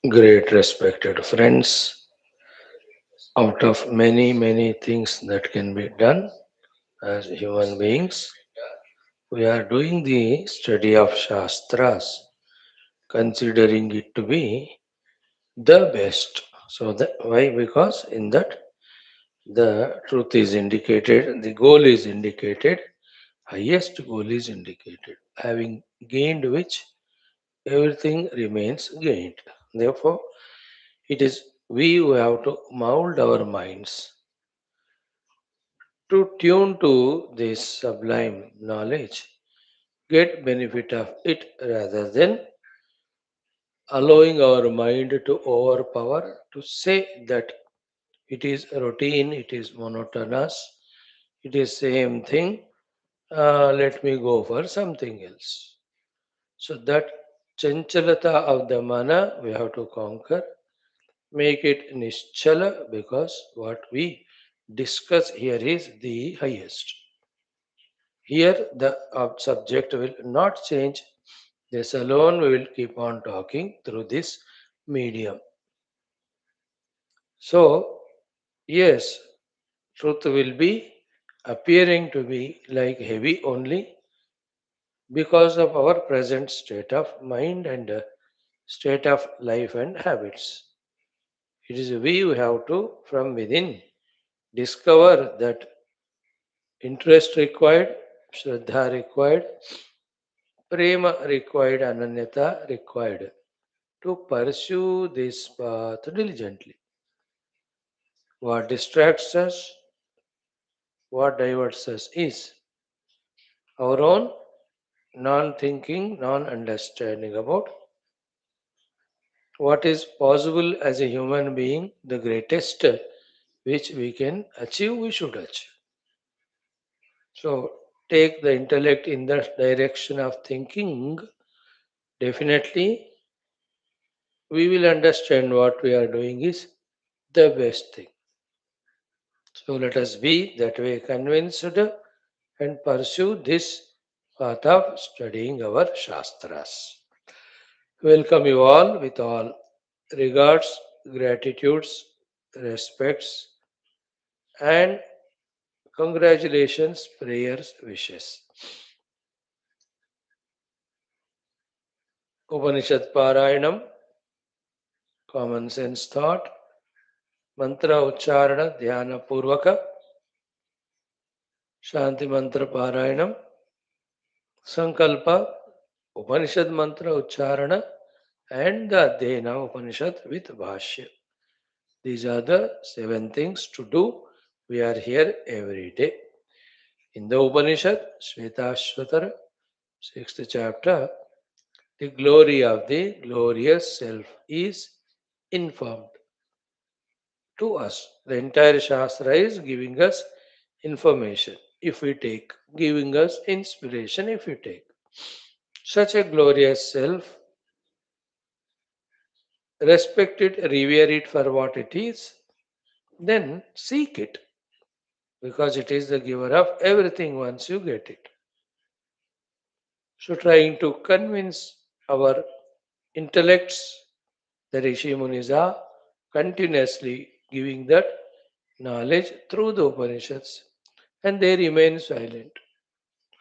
Great respected friends, out of many, many things that can be done as human beings, we are doing the study of Shastras, considering it to be the best. So that why? Because in that the truth is indicated, the goal is indicated, highest goal is indicated. Having gained which, everything remains gained. Therefore, it is we who have to mold our minds to tune to this sublime knowledge, get benefit of it rather than allowing our mind to overpower, to say that it is routine, it is monotonous, it is same thing. Let me go for something else. So that chanchalata of the mana we have to conquer, make it nischala because what we discuss here is the highest. Here the subject will not change. This alone we will keep on talking through this medium. So yes, truth will be appearing to be like heavy only because of our present state of mind and state of life and habits. It is we who have to, from within, discover that interest required, shraddha required, prema required, ananyata required to pursue this path diligently. What distracts us, what diverts us is our own non thinking, non understanding about what is possible as a human being, the greatest which we can achieve, we should achieve. So, take the intellect in the direction of thinking, definitely we will understand what we are doing is the best thing. So, let us be that way convinced and pursue this path of studying our Shastras. Welcome you all with all regards, gratitudes, respects, and congratulations, prayers, wishes. Upanishad Parayanam, common sense thought, mantra ucharana, dhyana purvaka, shanti mantra Parayanam, sankalpa, Upanishad mantra ucharana, and the Adhyayana Upanishad with Bhashyam. These are the 7 things to do. We are here every day. In the Upanishad, Shwethashwathara, 6th chapter, the glory of the glorious self is informed to us. The entire Shastra is giving us information if we take, giving us inspiration if we take. Such a glorious self, respect it, revere it for what it is, then seek it because it is the giver of everything once you get it. So, trying to convince our intellects, the Rishi Munis are continuously giving that knowledge through the Upanishads and they remain silent.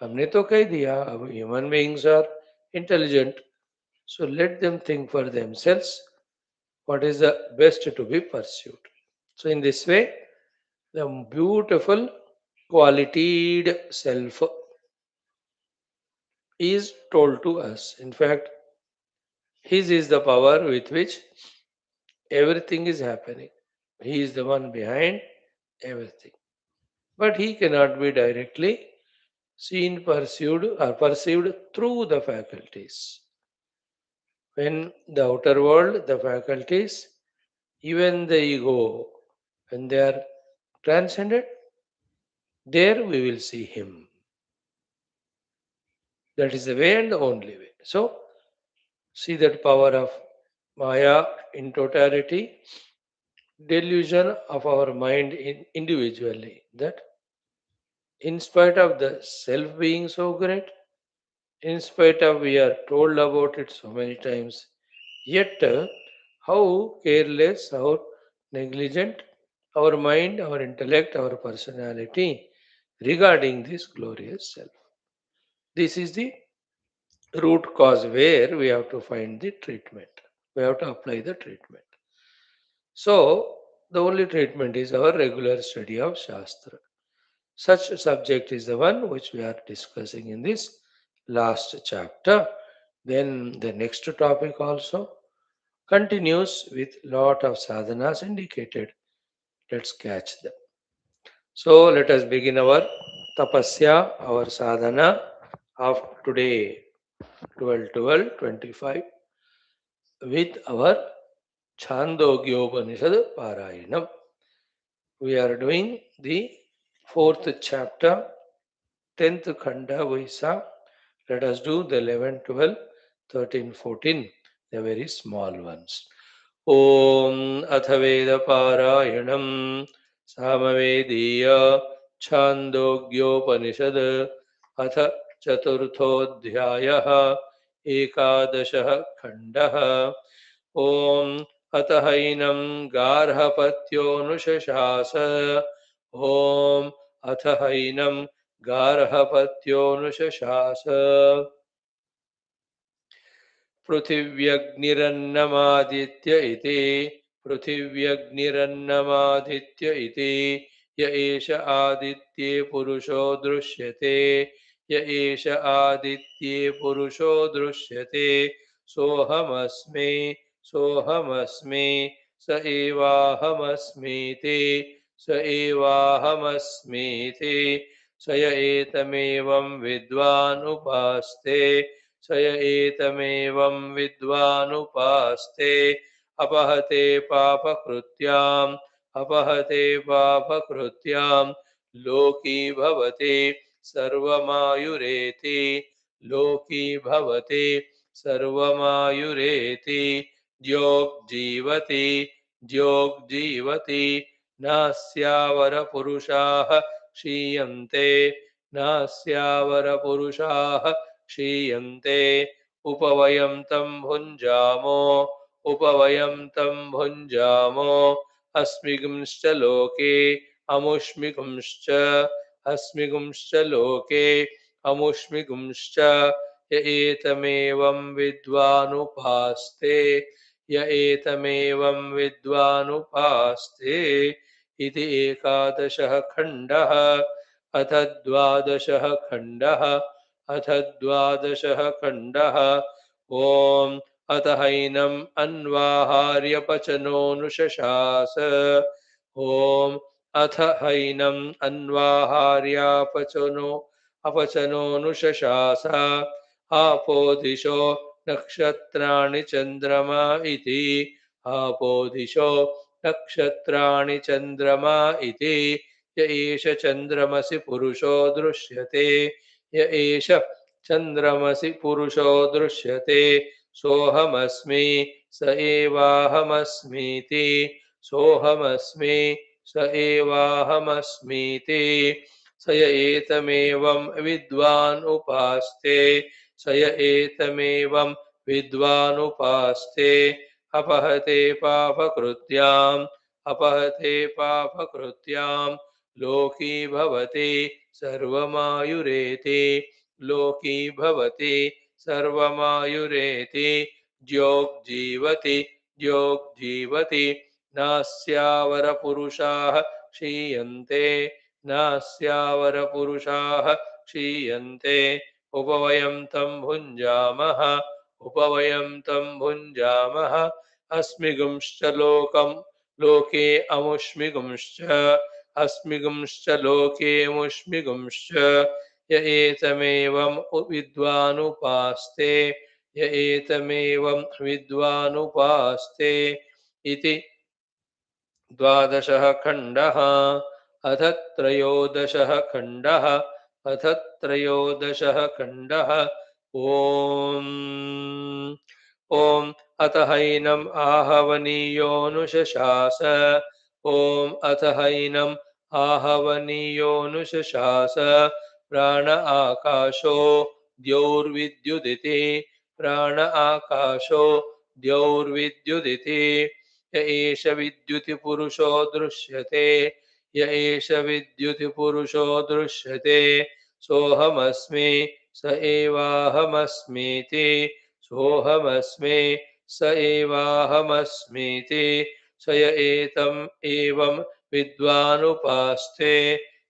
हमने तो कह दिया अब human beings are intelligent, so let them think for themselves what is the best to be pursued. So in this way, the beautiful qualified self is told to us. In fact, his is the power with which everything is happening. He is the one behind everything. But he cannot be directly seen, pursued, or perceived through the faculties. When the outer world, the faculties, even the ego, when they are transcended, there we will see him. That is the way and the only way. So, see that power of Maya in totality. delusion of our mind individually, that in spite of the self being so great, in spite of we are told about it so many times, yet how careless, how negligent our mind, our intellect, our personality regarding this glorious self. This is the root cause where we have to find the treatment. We have to apply the treatment. So, the only treatment is our regular study of Shastra. Such a subject is the one which we are discussing in this last chapter. Then the next topic also continues with lot of sadhanas indicated. Let's catch them. So let us begin our tapasya, our sadhana of today, 12-12-25, with our Chandogyopanishad Parayanam. We are doing the fourth chapter, 10th Khanda Vaisa. Let us do the 11, 12, 13, 14, the very small ones. Om Athaveda Samavediya Chandogyopanishad Atha Chaturthodhyayah Ekadashah Khandah Om Athainam Garhapatyonushashasa Om Athainam Garhapatyonushashasa पृथिव्यग्निरन्नमादित्य इति पृथिव्यग्निरन्नमादित्य इति य एष आदित्ये पुरुषो दृश्यते य एष आदित्ये पुरुषो दृश्यते सोऽहमस्मि सोऽहमस्मि स एवाहमस्मीति स एवाहमस्मीति स य एतमेवं विद्वान् उपास्ते स य एतमेवं विद्वानुपास्ते अपहते पापकृत्याम् अपहते पापकृत्याम् लोकी भवति सर्वमायुरेति लोकी भवति सर्वमायुरेति द्योग्जीवति द्योग्जीवति नास्यावरपुरुषाः क्षीयन्ते नास्यावरपुरुषाः क्षीयन्ते उपवयं तं भुञ्जामो उपवयं तं भुञ्जामो अस्मिगंश्च लोके अमुष्मिगंश्च अस्मिगंश्च लोके अमुष्मिगंश्च य एतमेवं विद्वानुपास्ते य एतमेवं विद्वानुपास्ते इति एकादशः खण्डः अथ द्वादशः खण्डः अथ द्वादशः खण्डः ॐ अथ हैनम् अन्वाहार्यपचनोऽनुशशास ॐ अथ हैनम् अन्वाहार्यापचनो अपचनोऽनुशशास आपो दिशो नक्षत्राणि चन्द्रमा इति आपो दिशो नक्षत्राणि चन्द्रमा इति य एष चन्द्रमसि पुरुषो दृश्यते य एष चन्द्रमसि पुरुषो दृश्यते सोऽहमस्मि स एवाहमस्मीति सोऽहमस्मि स एवाहमस्मीति स य एतमेवं विद्वान् उपास्ते स य एतमेवं विद्वान् उपास्ते अपहते पापकृत्याम् अपहते पापकृत्याम् लोकी भवति सर्वमायुरेति लोकी भवति सर्वमायुरेति द्योग्जीवति द्योग्जीवति नास्यावरपुरुषाः क्षीयन्ते नास्यावरपुरुषाः क्षीयन्ते उपवयं तं भुञ्जामः उपवयं तं भुञ्जामः अस्मिगुंश्च लोकं लोके अमुष्मिगुंश्च अस्मिगुंश्च लोके मुष्मिगुंश्च य एतमेवं विद्वानुपास्ते य एतमेवं विद्वानुपास्ते इति द्वादशः खण्डः अथ त्रयोदशः खण्डः अथ त्रयोदशः खण्डः ॐ अथ हैनम् आहवनीयोऽनुशशास ॐ अथ हैनम् आहवनीयोऽनुशशास प्राण आकाशो द्यौर्विद्युदिति प्राण आकाशो द्यौर्विद्युदिति य एष विद्युतिपुरुषो दृश्यते य एष विद्युतिपुरुषो दृश्यते सोऽहमस्मि स एवाहमस्मीति सोऽहमस्मि स एवाहमस्मीति स य एतम् एवं विद्वानुपास्ते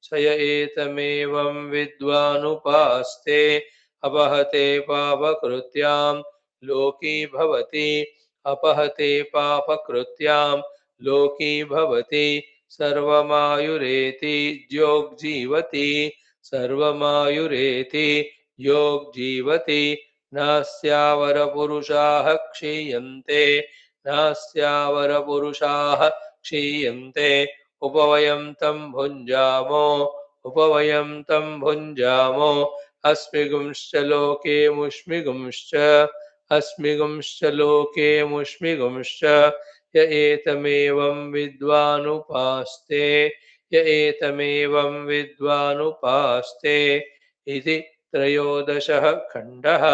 स य एतमेवं विद्वानुपास्ते अपहते पापकृत्यां लोकी भवति अपहते पापकृत्यां लोकी भवति सर्वमायुरेति योग्जीवति सर्वमायुरेति योग्जीवति नास्यावरपुरुषाः क्षीयन्ते नास्यावरपुरुषाः क्षीयन्ते उपवयं तं भुञ्जामो उपवयं तं भुञ्जामो अस्मिगुंश्च लोके मुष्मिगुंश्च अस्मिगुंश्च लोके मुष्मिगुंश्च य एतमेवं विद्वानुपास्ते य एतमेवं विद्वानुपास्ते इति त्रयोदशः खण्डः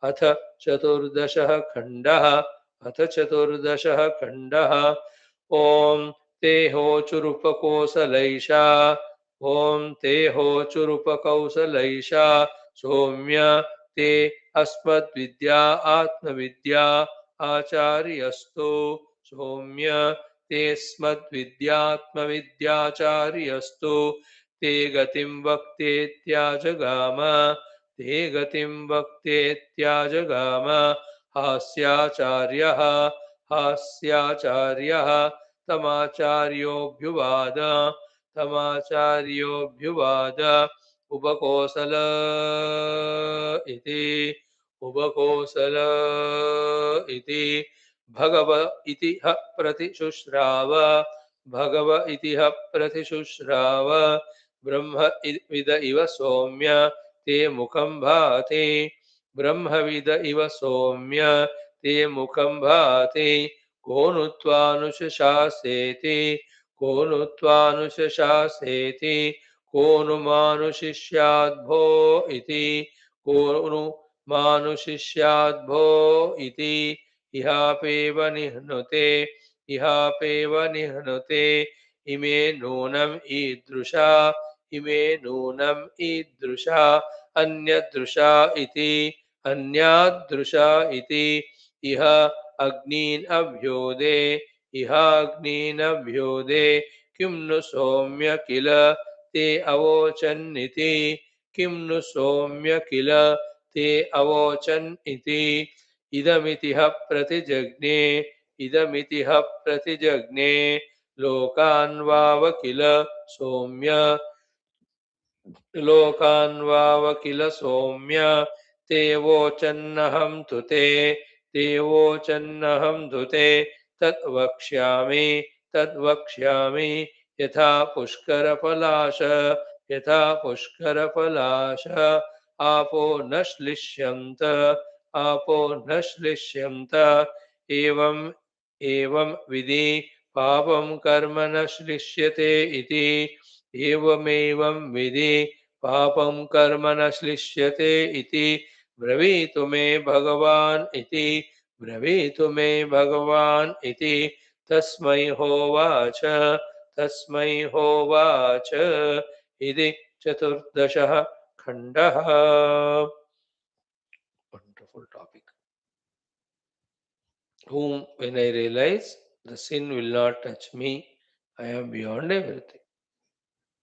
अथ चतुर्दशः खण्डः अथ चतुर्दशः खण्डः ॐ ते होचुरुपकोसलैषा ॐ ते होचुरुपकौसलैषा सौम्य ते अस्मद्विद्या आत्मविद्या आचार्यस्तु सौम्य तेऽस्मद्विद्यात्मविद्याचार्यस्तु ते गतिं वक्तेत्याजगाम ते गतिं वक्तेत्याजगाम हास्याचार्यः हास्याचार्यः तमाचार्योऽभ्युवाद तमाचार्योऽभ्युवाद उपकोसल इति उपकोसल इति भगव इति ह प्रतिशुश्राव भगव इति ह प्रतिशुश्राव ब्रह्मविद इव सौम्य ते मुखं भाति ब्रह्मविद इव सौम्य ते मुखं भाति को नु त्वानुशशासेति को नु त्वानुशशासेति को नु मानुशिष्याद्भो इति को नु मानुशिष्याद्भो इति इहापेव निह्नुते इहापेव निह्नुते इमे नूनम् ईदृशा इमे नूनम् ईदृशा अन्यदृशा इति अन्यादृशा इति इह अग्नीन् अभ्योदे इह अग्नीन् अभ्योदे किं नु सौम्य किल ते अवोचन्निति किं नु सौम्य किल ते अवोचन् इति इदमिति ह प्रतिजज्ञे इदमिति ह प्रतिजज्ञे लोकान् वाव किल सौम्य लोकान् वाव किल सौम्य ते वोचन्नहं तु ते वोचन्नहं तु ते तद्वक्ष्यामि यथा पुष्करपलाश यथा पुष्करपलाश आपो न श्लिष्यन्त आपो न श्लिष्यन्त एवं एवं विधि पापं कर्म न श्लिष्यते इति एवमेवं विधि पापं कर्म न श्लिष्यते इति ब्रवीतु मे भगवान् इति ब्रवीतु मे भगवान् इति तस्मै होवाच तस्मै होवाच इति चतुर्दशः खण्डः wonderful topic whom when I realize the sin will not touch me I am beyond everything.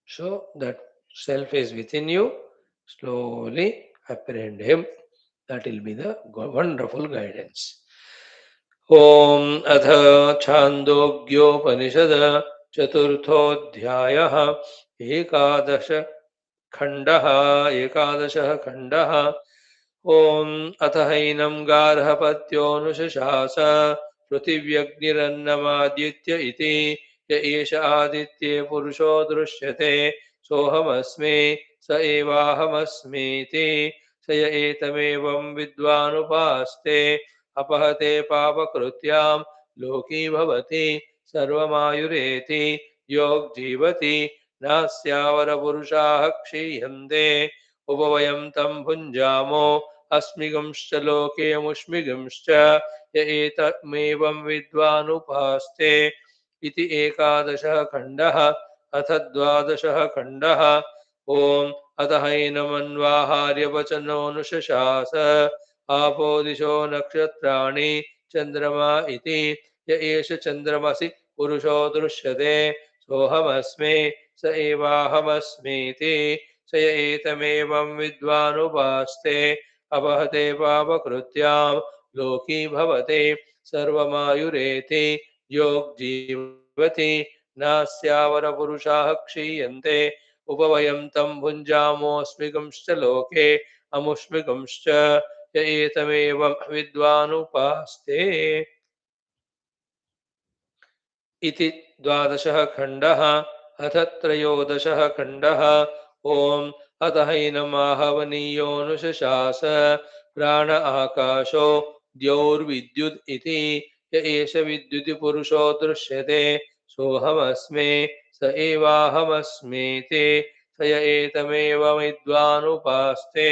So that self is within you. Slowly apprehend him. That will be the wonderful guidance. Om Adha Chandogyopanishad Chaturthodhyayah Ekadasha Khandaha Ekadashah Khandaha Om अथ हैनं गार्हपत्योऽनुशशास पृथिव्यग्निरन्नमादित्य इति य एष आदित्ये पुरुषो दृश्यते सोऽहमस्मि स एवाहमस्मीति स य एतमेवं विद्वानुपास्ते अपहते पापकृत्यां लोकी भवति सर्वमायुरेति योग्जीवति नास्यावरपुरुषाः क्षीयन्ते उपवयं तं भुञ्जामो अस्मिगंश्च लोके मुष्मिगंश्च य एतमेवं विद्वानुपास्ते इति एकादशः खण्डः अथ द्वादशः खण्डः ॐ अथ हैनमन्वाहार्यवचनोऽनुशशास आपो दिशो नक्षत्राणि चन्द्रमा इति य एष चन्द्रमसि पुरुषो दृश्यते सोऽहमस्मि स एवाहमस्मीति स य एतमेवं विद्वानुपास्ते अपहते पापकृत्यां लोकी भवते सर्वमायुरेति योग्जीवति नास्यावरपुरुषाः क्षीयन्ते उपवयं तं भुञ्जामोऽस्मिगंश्च लोके अमुष्मिगंश्च य एतमेवं विद्वानुपास्ते इति द्वादशः खण्डः अथ त्रयोदशः खण्डः ॐ अथ हैनमाहवनीयोऽनुशशास प्राण आकाशो द्यौर्विद्युद् इति य एष विद्युति पुरुषो दृश्यते सोऽहमस्मि स एवाहमस्मीति स य एतमेव विद्वानुपास्ते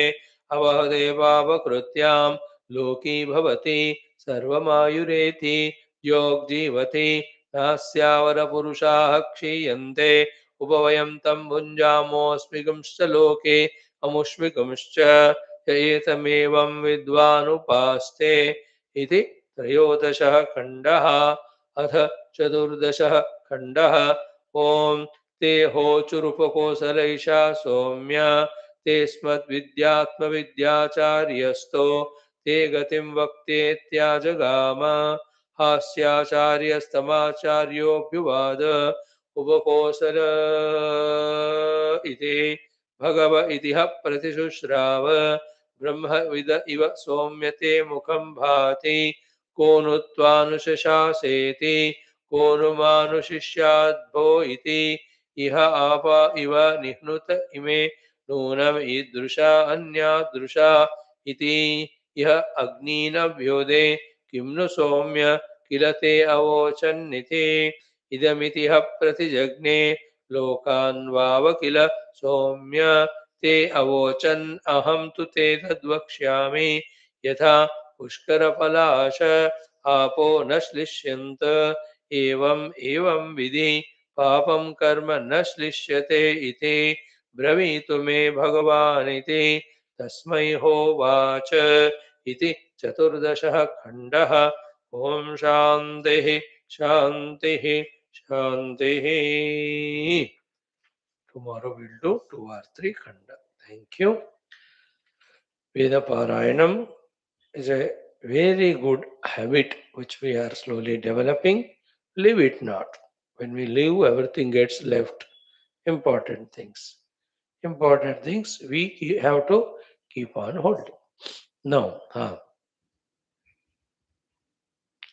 अवहदेवावकृत्यां लोकी भवति सर्वमायुरेति योग्जीवति नास्यावरपुरुषाः क्षीयन्ते उपवयं तं भुञ्जामोऽस्मिगंश्च लोके अमुष्मिगंश्च य एतमेवं विद्वानुपास्ते इति त्रयोदशः खण्डः अथ चतुर्दशः खण्डः ॐ ते होचुरुपकोसलैषा सौम्य ते स्मद्विद्यात्मविद्याचार्यस्तो ते गतिं वक्तेत्याजगाम हास्याचार्यस्तमाचार्योऽभ्युवाद उपकोसल इति भगव इतिह प्रतिशुश्राव ब्रह्मविद इव सौम्यते मुखं भाति को नु त्वानुशशासेति को नु मानुशिष्याद्भो इति इह आपा इव निह्नुत इमे नूनम् ईदृशा अन्यादृशा इति इह अग्नीनभ्योदे किं नु सौम्य किल ते अवोचन्निति इदमितिह प्रतिजज्ञे लोकान् वाव किल सौम्य ते अवोचन् अहं तु ते तद्वक्ष्यामि यथा पुष्करपलाश आपो न श्लिष्यन्त एवं विधि पापं कर्म न श्लिष्यते इति ब्रवीतु मे भगवानिति तस्मै होवाच इति चतुर्दशः खण्डः ॐ शान्तिः शान्तिः शान्तिः Tomorrow we'll do 2 or 3 khanda. Thank you. Veda Parayanam is a very good habit which we are slowly developing. Leave it not. When we leave, everything gets left. Important things. Important things we have to keep on holding. Now,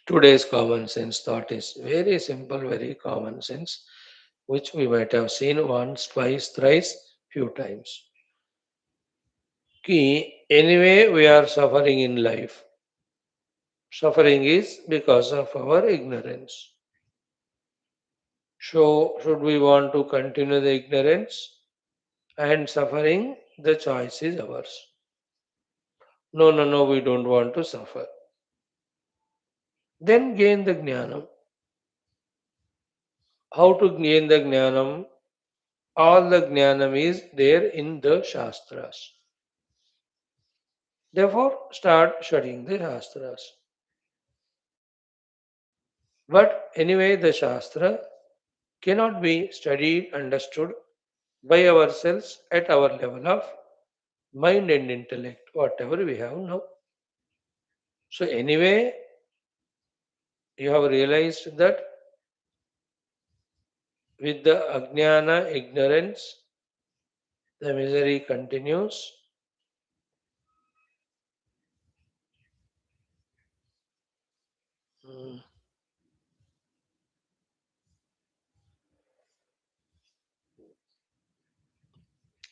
today's common sense thought is very simple, very common sense, which we might have seen once, twice, thrice, few times. Anyway, we are suffering in life. Suffering is because of our ignorance. So, should we want to continue the ignorance and suffering? The choice is ours. No, no, no, we don't want to suffer. Then gain the jnanam. How to gain the jnanam? All the jnanam is there in the Shastras. Therefore, start studying the Shastras. But anyway, the Shastra cannot be studied, understood by ourselves at our level of mind and intellect, whatever we have now. So, anyway, you have realized that with the ajnana, ignorance, the misery continues. Mm.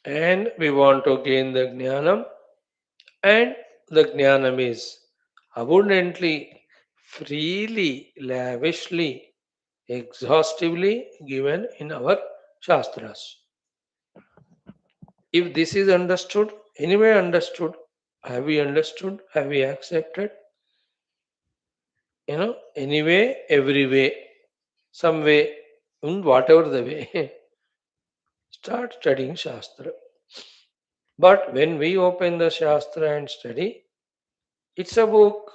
And we want to gain the jnanam, and the jnanam is abundantly, freely, lavishly, exhaustively given in our Shastras. If this is understood, anyway understood, have we understood? Have we accepted? Anyway, every way, some way, in whatever the way, start studying Shastra. But when we open the Shastra and study, it's a book.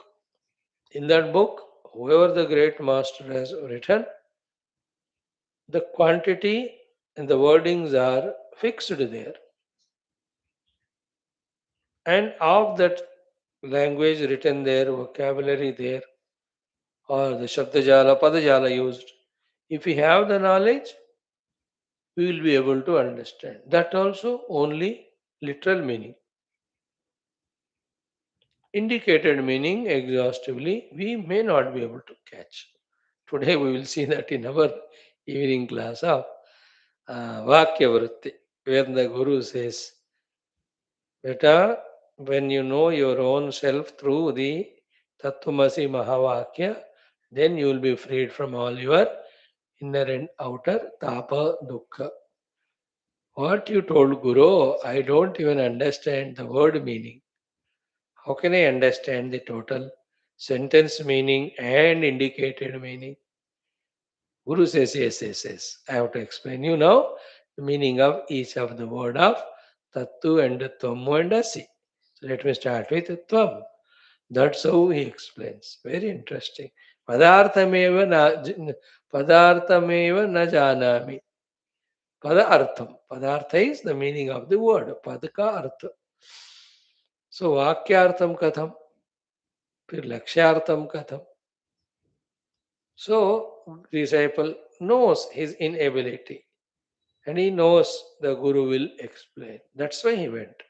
In that book, whoever the great master has written, the quantity and the wordings are fixed there. And of that language written there, vocabulary there, or the Shabdajala, Padajala used, if we have the knowledge, we will be able to understand. That also only literal meaning. Indicated meaning exhaustively, we may not be able to catch. Today we will see that in our evening class of Vakya Vritti, where the Guru says, Beta, when you know your own self through the Tattvamasi Mahavakya, then you will be freed from all your inner and outer tapa dukkha. What you told Guru, I don't even understand the word meaning. How can I understand the total sentence meaning and indicated meaning? Guru says, yes, yes, yes. I have to explain you now the meaning of each of the word of Tattu and Tvamu and Asi. So let me start with Tvam. That's how he explains. Very interesting. Padarthameva na janami. Padartham. Padartha is the meaning of the word. Padka artha. So vakyartham katham. फिर लक्ष्यार्थम कथम. So disciple knows his inability and he knows the Guru will explain. That's why he went.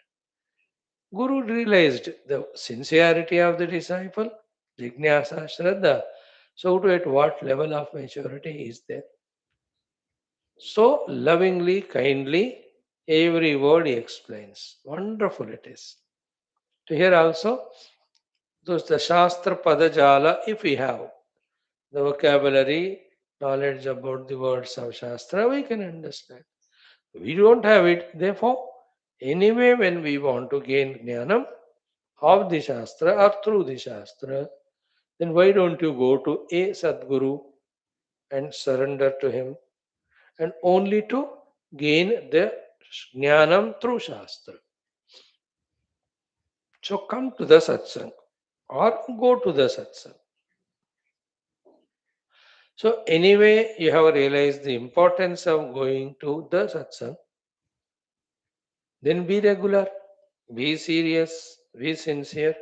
Guru realized the sincerity of the disciple, Jignasa, Shraddha. So to at what level of maturity is there? So lovingly, kindly, every word he explains. Wonderful it is. To hear also, those the Shastra Padajala, if we have the vocabulary, knowledge about the words of Shastra, we can understand. We don't have it. Therefore, anyway, when we want to gain jnanam of the Shastra or through the Shastra, then why don't you go to a Sadguru and surrender to him and only to gain the jnanam through Shastra? So come to the satsang or go to the satsang. So anyway, you have realized the importance of going to the satsang. Then be regular, be serious, be sincere,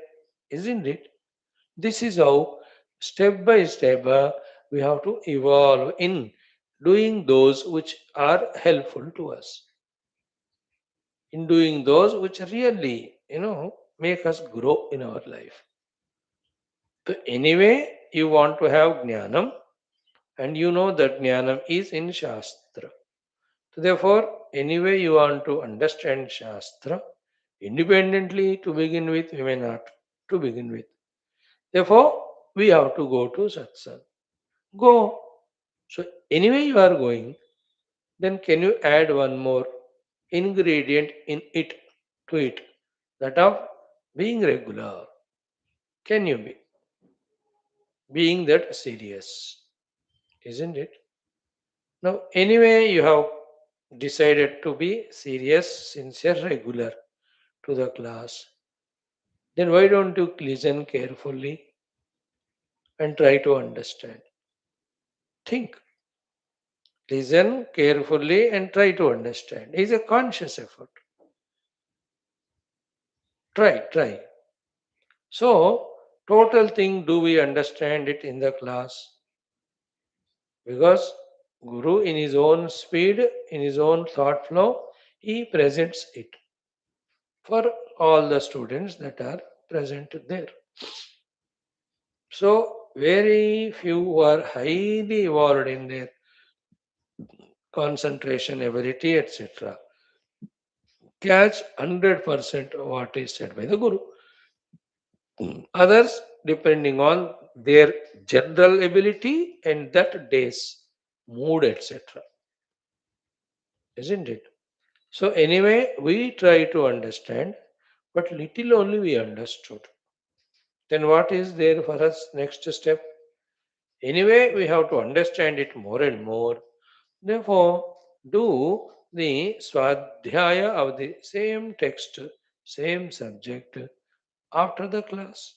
isn't it? This is how step by step we have to evolve in doing those which are helpful to us, in doing those which really, make us grow in our life. So anyway, you want to have jnanam, and you know that jnanam is in Shastra. So therefore, anyway, you want to understand Shastra independently to begin with, we may not to begin with. Therefore, we have to go to satsang. Go. So anyway, you are going, then can you add one more ingredient in it to it? That of being regular. Can you be? Being that serious, isn't it? Now, anyway, you have decided to be serious, sincere, regular to the class. Then why don't you listen carefully and try to understand? Think, listen carefully and try to understand. It's a conscious effort. Try. So, total thing, do we understand it in the class? Because Guru, in his own speed, in his own thought flow, he presents it for all the students that are present there. So, very few who are highly evolved in their concentration ability, etc. Catch 100% what is said by the Guru. Others, depending on their general ability and that day's mood, etc. Isn't it? So, anyway, we try to understand, but little only we understood. Then, what is there for us next step? Anyway, we have to understand it more and more. Therefore, do the swadhyaya of the same text, same subject after the class,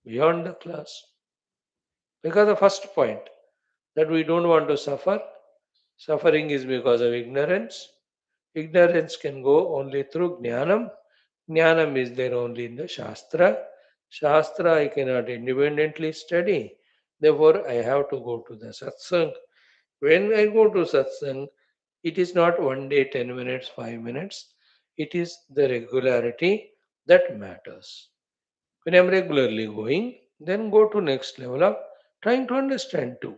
beyond the class. Because the first point that we don't want to suffer, suffering is because of ignorance. Ignorance can go only through jnanam. Jnanam is there only in the Shastra. Shastra I cannot independently study. Therefore, I have to go to the satsang. When I go to satsang, it is not one day, 10 minutes, 5 minutes. It is the regularity that matters. When I am regularly going, then go to next level of trying to understand too.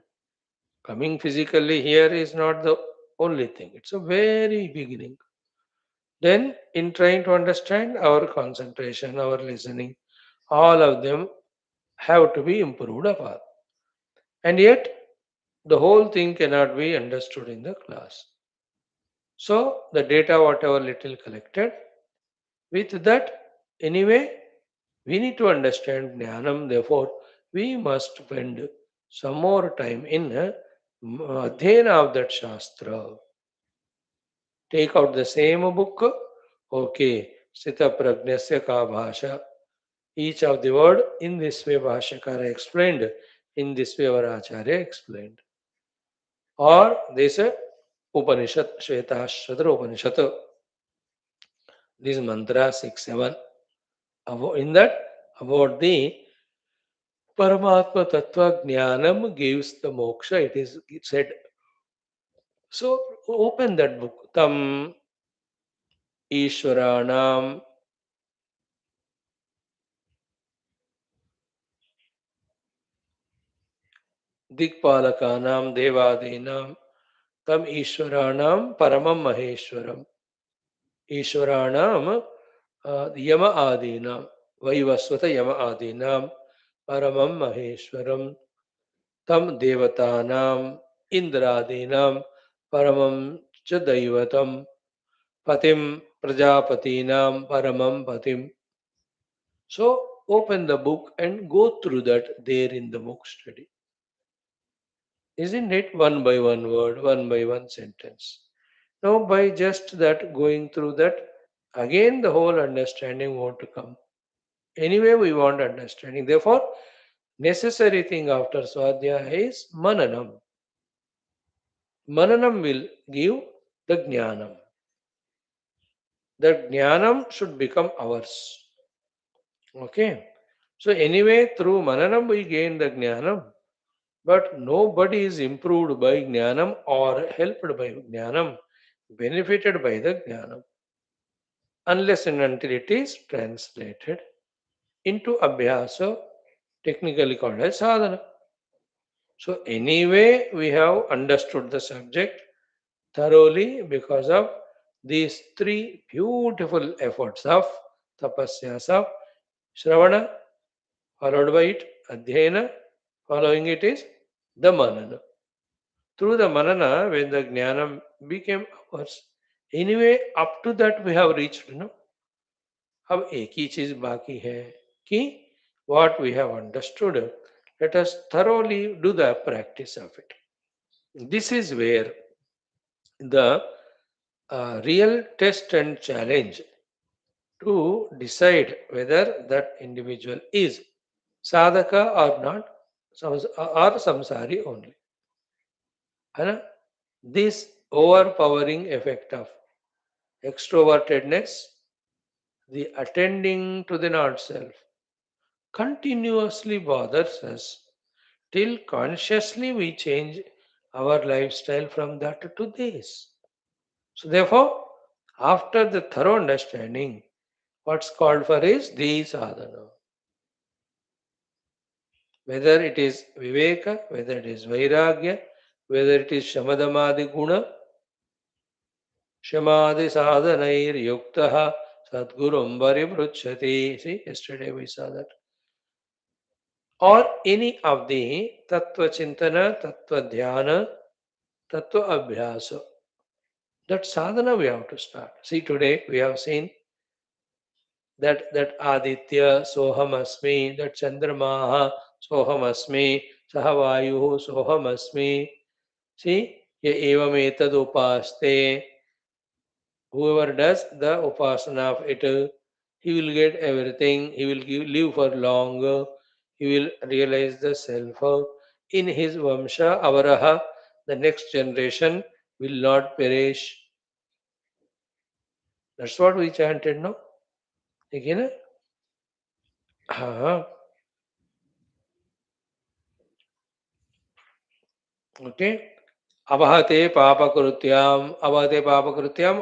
Coming physically here is not the only thing. It's a very beginning. Then, in trying to understand, our concentration, our listening, all of them have to be improved upon. And yet, the whole thing cannot be understood in the class. So, the data, whatever little collected, with that, anyway, we need to understand Jnanam. Therefore, we must spend some more time in Adhyayana of that Shastra. Take out the same book. Okay, Sita Pragnasya Ka Bhasha. Each of the word in this way Bhashyakara explained, in this way our Acharya explained. Or this Upanishad, Shwethashwathara Upanishad, this mantra 6, 7. In that, about the Paramatma Tattva Jnanam gives the moksha, it is said. So open that book. Tam Ishwaranam Dikpalakanam Devadinam Tam Ishwaranam Paramam Maheshwaram. Ishwaranam Yama Adinam Vaivaswata Yama Adinam Paramam Maheshwaram Tam Devatanam Indradinam Paramam Chadaivatam Patim Prajapatinam Paramam Patim. So open the book and go through that there in the book study. Isn't it one by one word, one by one sentence? Now, by just that going through that, again the whole understanding won't come. Anyway, we want understanding. Therefore, necessary thing after Swadhyaya is Mananam. Mananam will give the Jnanam. That Jnanam should become ours. Okay. So, anyway, through Mananam we gain the Jnanam. But nobody is improved by Jnanam or helped by Jnanam, benefited by the Jnanam, unless and until it is translated into Abhyasa, technically called as sadhana. So, anyway, we have understood the subject thoroughly because of these three beautiful efforts of tapasyas of Shravana, followed by it Adhyayana, following it is the Manana. Through the Manana, when the Jnanam became ours, anyway, up to that we have reached, अब एक ही चीज बाकी है कि what we have understood, let us thoroughly do the practice of it. This is where the real test and challenge to decide whether that individual is sadhaka or not, or samsari only. And this overpowering effect of extrovertedness, the attending to the not self, continuously bothers us till consciously we change our lifestyle from that to this. So, therefore, after the thorough understanding, what's called for is the sadhana. Whether it is viveka, whether it is vairagya, whether it is shamadamadi guna, shamadi sadhanair yuktaha sadgurum varibhrutchati. See, yesterday we saw that. or any of the Tattva Chintana, Tattva Dhyana, Tattva Abhyasa. That sadhana we have to start. See, today we have seen that Aditya Soham Asmi, that Chandramaha Soham Asmi, Sahavayu Soham Asmi. See, Ye Evam Etad Upaste. Whoever does the upasana of it, he will get everything, he will live for long, he will realize the self. In his Vamsha, Avaraha, the next generation will not perish. That's what we chanted, no? Again, okay. Abhate papakrutyam,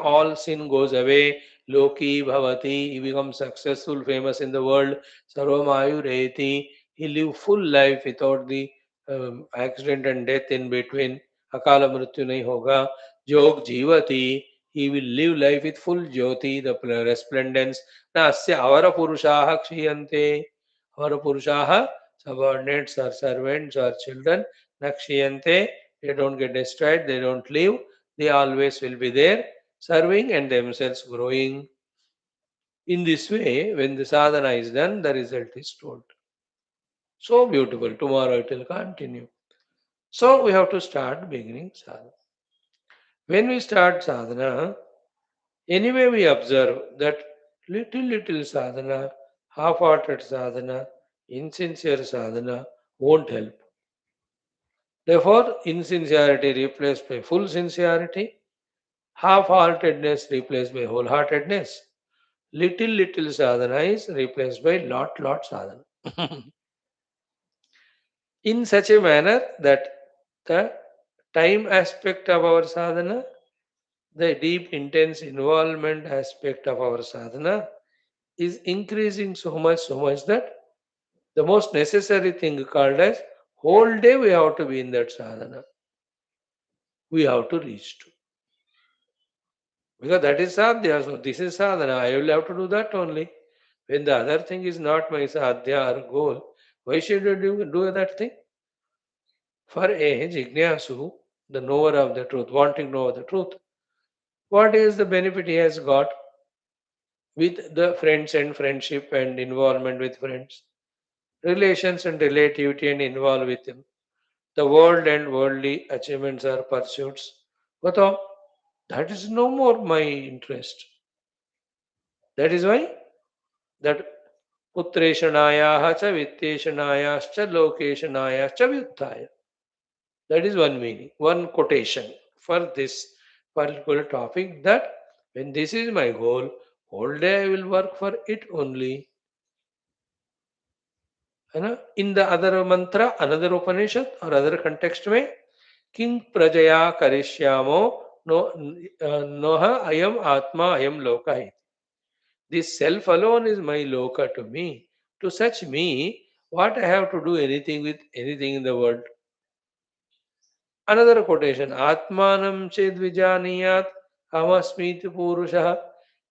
all sin goes away. Loki bhavati, he becomes successful, famous in the world. Sarvamayu reti, he live full life without the accident and death in between. Akala mrityu nahi hoga. Jog jivati, he will live life with full jyoti, the resplendence. Nasya avara purushaha kshiyante. Avara purushaha, subordinates or servants or children, nakshiyante, they don't get destroyed, they don't leave, they always will be there, serving and themselves growing. In this way, when the sadhana is done, the result is told. So beautiful. Tomorrow it will continue. So we have to start beginning sadhana. When we start sadhana, anyway we observe that little sadhana, half-hearted sadhana, insincere sadhana won't help. Therefore, insincerity replaced by full sincerity, half-heartedness replaced by wholeheartedness. Little sadhana is replaced by lot sadhana. In such a manner that the time aspect of our sadhana, the deep intense involvement aspect of our sadhana is increasing so much that the most necessary thing called as whole day we have to be in that sadhana. We have to reach to. Because that is sadhya. So this is sadhana. I will have to do that only. When the other thing is not my sadhya or goal, why should you do that thing? For a jignasu, the knower of the truth, wanting to know the truth, what is the benefit he has got with the friends and friendship and involvement with friends, relations and relativity and involve with him, the world and worldly achievements or pursuits. But that is no more my interest. That is why that Putreshanayaha cha Vitteshanayascha Lokeshanayascha Vyuttaya. That is one meaning, one quotation for this particular topic that when this is my goal, whole day I will work for it only. In the other mantra, another Upanishad or other context में किं प्रजया करिष्यामो no noha ayam atma ayam loka. This self alone is my loka to me. To such me, what I have to do anything with anything in the world. Another quotation, Atmanam ched vijaniyat amasmiti purusha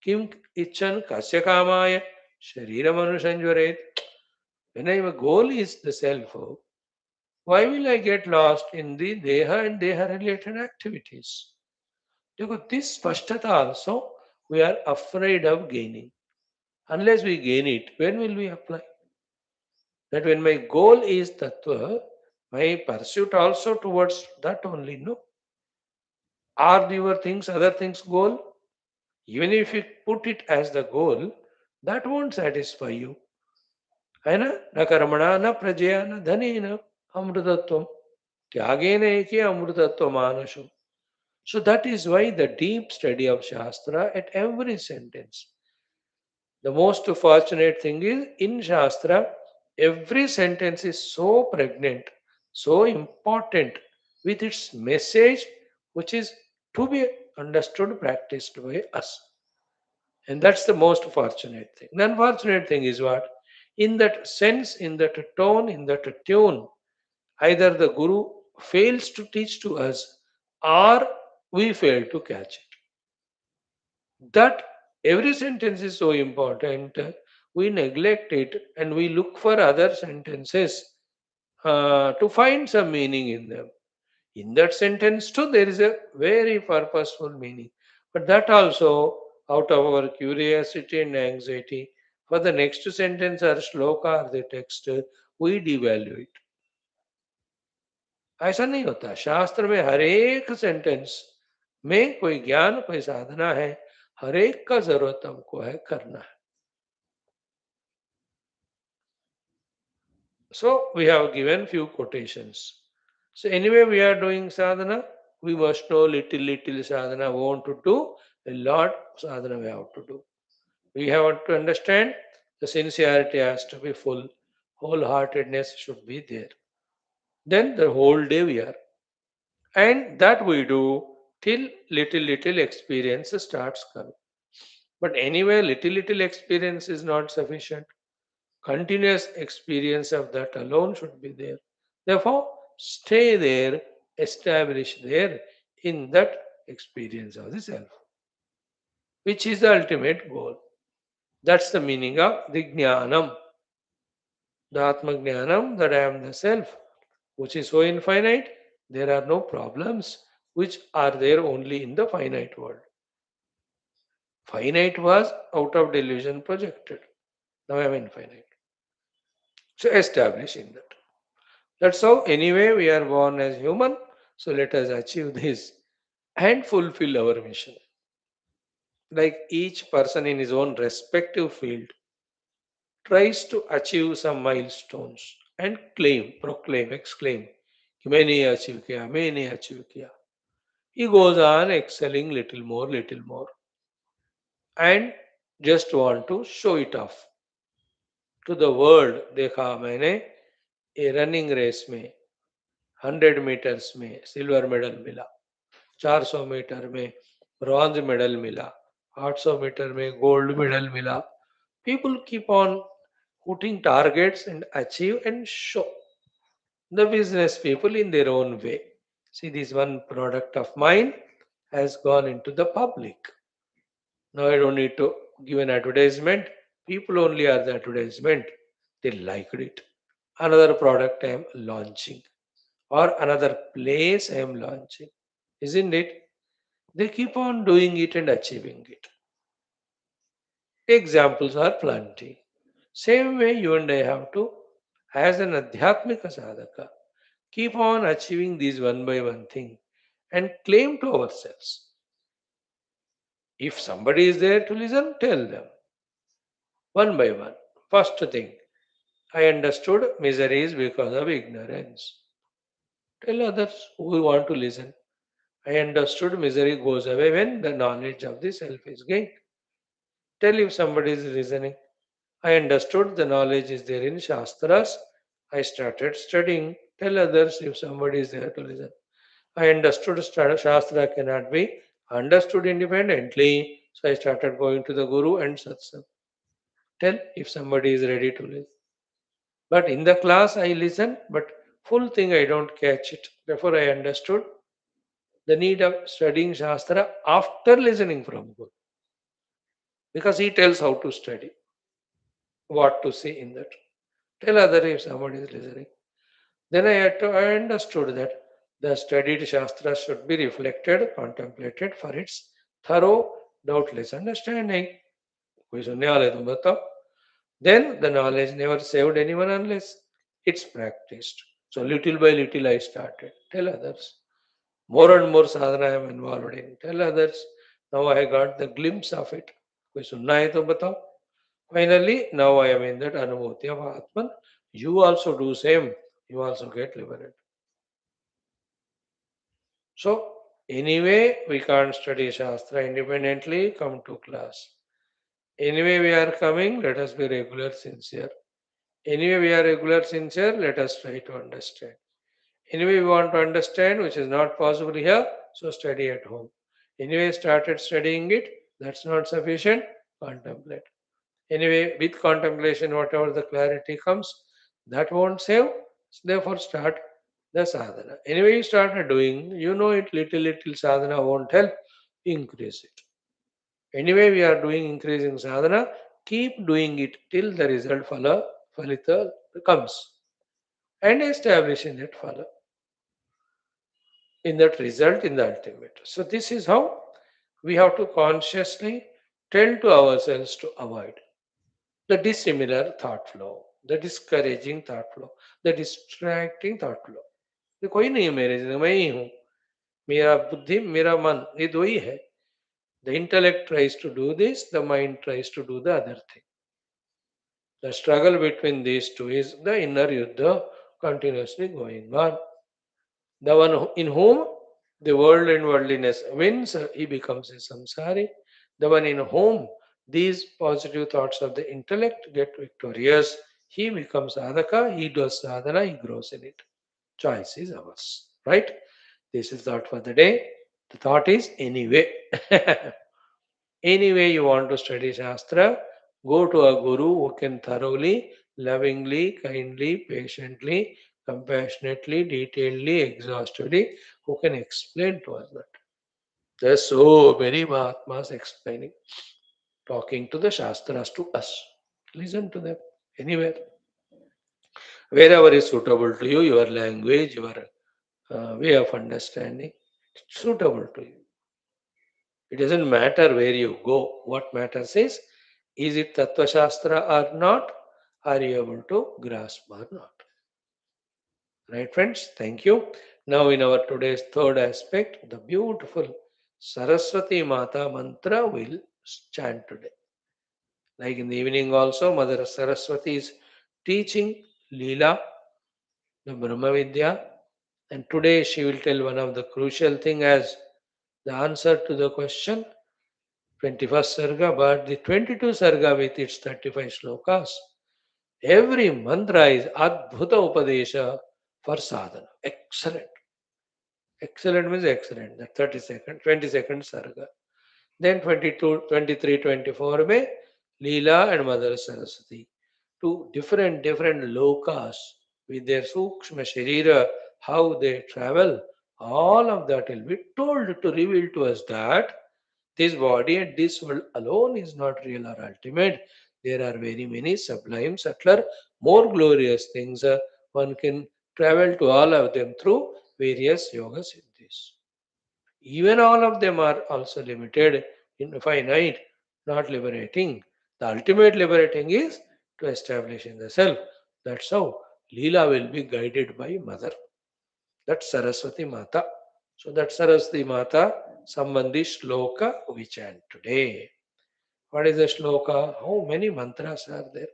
kim ichan kasya kamaya shariram anusanjvaret. When my goal is the self, why will I get lost in the deha and deha related activities? Because this spashtata also we are afraid of gaining. Unless we gain it, when will we apply? That when my goal is tattva, my pursuit also towards that only, no? Are your things, other things goal? Even if you put it as the goal, that won't satisfy you. है ना न कर्मणा न प्रजया न धनेन अमृतत्वम त्यागेन एके अमृतत्व मानसो. So that is why the deep study of Shastra at every sentence. The most fortunate thing is in Shastra, every sentence is so pregnant, so important with its message, which is to be understood, practiced by us. And that's the most fortunate thing. The unfortunate thing is what? In that sense, in that tone, in that tune, either the Guru fails to teach to us or we fail to catch it. That every sentence is so important, we neglect it and we look for other sentences to find some meaning in them. In that sentence, too, there is a very purposeful meaning. But that also, out of our curiosity and anxiety, for the next sentence or shloka or the text, we devalue it. ऐसा नहीं होता, शास्त्र में हर एक sentence में कोई ज्ञान कोई साधना है, हर एक का जरूरत हमको है करना है. So we have given few quotations. So anyway, we are doing sadhana. We must know little sadhana. Want to do a lot sadhana we have to do. We have to understand the sincerity has to be full. Wholeheartedness should be there. Then the whole day we are. And that we do till little experience starts coming. But anyway, little experience is not sufficient. Continuous experience of that alone should be there. Therefore, stay there, establish there in that experience of the self, which is the ultimate goal. That's the meaning of the jnanam, the Atma jnanam, that I am the self, which is so infinite. There are no problems which are there only in the finite world. Finite was out of delusion projected. Now I am infinite. So establishing that. That's how, anyway, we are born as human. So let us achieve this and fulfill our mission. Like each person in his own respective field tries to achieve some milestones and claim, proclaim, exclaim, कि मैंने ये achieve किया, मैंने ये achieve किया. He goes on excelling little more, and just want to show it off to the world. देखा मैंने ये रनिंग रेस में 100 मीटर्स में सिल्वर मेडल मिला, 400 मीटर में ब्रॉन्ज मेडल मिला, 800 मीटर में गोल्ड मेडल मिला. People keep on putting targets and achieve and show. The business people in their own way. See, this one product of mine has gone into the public. Now I don't need to give an advertisement. People only are the advertisement. They liked it. Another product I am launching, or another place I am launching. Isn't it? They keep on doing it and achieving it. Examples are plenty. Same way you and I have to, as an adhyatmika sadhaka, keep on achieving these one by one thing and claim to ourselves. If somebody is there to listen, tell them one by one. First thing, I understood misery is because of ignorance. Tell others who want to listen. I understood misery goes away when the knowledge of the self is gained. Tell if somebody is listening. I understood the knowledge is there in Shastras. I started studying. Tell others if somebody is there to listen. I understood Shastra cannot be understood independently. So I started going to the Guru and Satsang. Tell if somebody is ready to listen. But in the class I listen, but full thing I don't catch it. Therefore I understood the need of studying Shastra after listening from Guru. Because he tells how to study, what to say in that. Tell other if somebody is listening. Then I understood that the studied Shastra should be reflected, contemplated for its thorough, doubtless understanding. कोई सुनने वाला है तो बताओ. Then the knowledge never saved anyone unless it's practiced. So little by little I started. Tell others. More and more sadhana I am involved in. Tell others. Now I got the glimpse of it. कोई सुनना है तो बताओ. Finally, now I am in that anubhuti of Atman. You also do same. You also get liberated. So, anyway, we can't study Shastra independently. Come to class. Anyway, we are coming. Let us be regular, sincere. Anyway, we are regular, sincere. Let us try to understand. Anyway, we want to understand, which is not possible here. So, study at home. Anyway, started studying it. That's not sufficient. Contemplate. Anyway, with contemplation, whatever the clarity comes, that won't save. Therefore, start the sadhana. Anyway, you started doing, you know it, little sadhana won't help. Increase it. Anyway, we are doing increasing sadhana. Keep doing it till the result phalita comes. and establishing that follow in that result in the ultimate. So this is how we have to consciously tell to ourselves to avoid the dissimilar thought flow, the discouraging thought flow, the distracting thought flow. ये कोई नहीं है मेरे जिंदगी, मैं ही हूँ, मेरा बुद्धि मेरा मन, ये दो ही है. The intellect tries to do this, the mind tries to do the other thing. The struggle between these two is the inner yuddha continuously going on. The one in whom the world and worldliness wins, he becomes a samsari. The one in whom these positive thoughts of the intellect get victorious, he becomes sadhaka, he does sadhana, he grows in it. Choice is ours. Right? This is thought for the day. The thought is anyway. Anyway, you want to study Shastra, go to a guru who can thoroughly, lovingly, kindly, patiently, compassionately, detailedly, exhaustively, who can explain to us that. There's so many Mahatmas explaining, talking to the Shastras to us. Listen to them anywhere. Wherever is suitable to you, your language, your way of understanding, it's suitable to you. It doesn't matter where you go. What matters is it Tattva Shastra or not? Are you able to grasp or not? Right, friends? Thank you. Now, in our today's third aspect, the beautiful Saraswati Mata mantra will chant today. Like in the evening, also, Mother Saraswati is teaching Leela, the Brahma Vidya, and today she will tell one of the crucial thing as the answer to the question 21st Sarga, but the 22 Sarga with its 35 shlokas, every mantra is Adbhuta Upadesha for sadhana. Excellent. Excellent means excellent. The 30-second, 22nd Sarga. Then 22, 23, 24 में Leela and Mother Saraswati. Two different lokas with their Sukshma Sharira, how they travel, all of that will be told to reveal to us that this body and this world alone is not real or ultimate. There are very many sublime, subtler, more glorious things. One can travel to all of them through various yoga siddhis. Even all of them are also limited, finite, not liberating. The ultimate liberating is to establish in the self. That's how Leela will be guided by Mother. That's Saraswati Mata. So that Saraswati Mata Sambandhi Shloka we chant today. What is the shloka? How many mantras are there?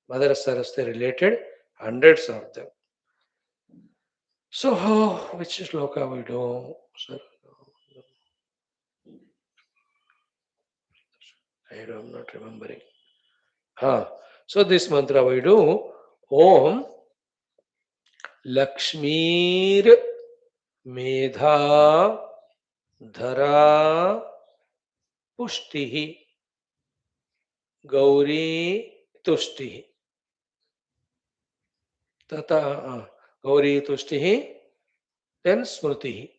Mother Saraswati related, hundreds of them. So, which shloka we do? Sir, I'm not remembering. So this mantra we do Om Lakshmir Medha Dhara Pushtihi Gauri Tushtihi Tata Gauri Tushtihi then Smrutihi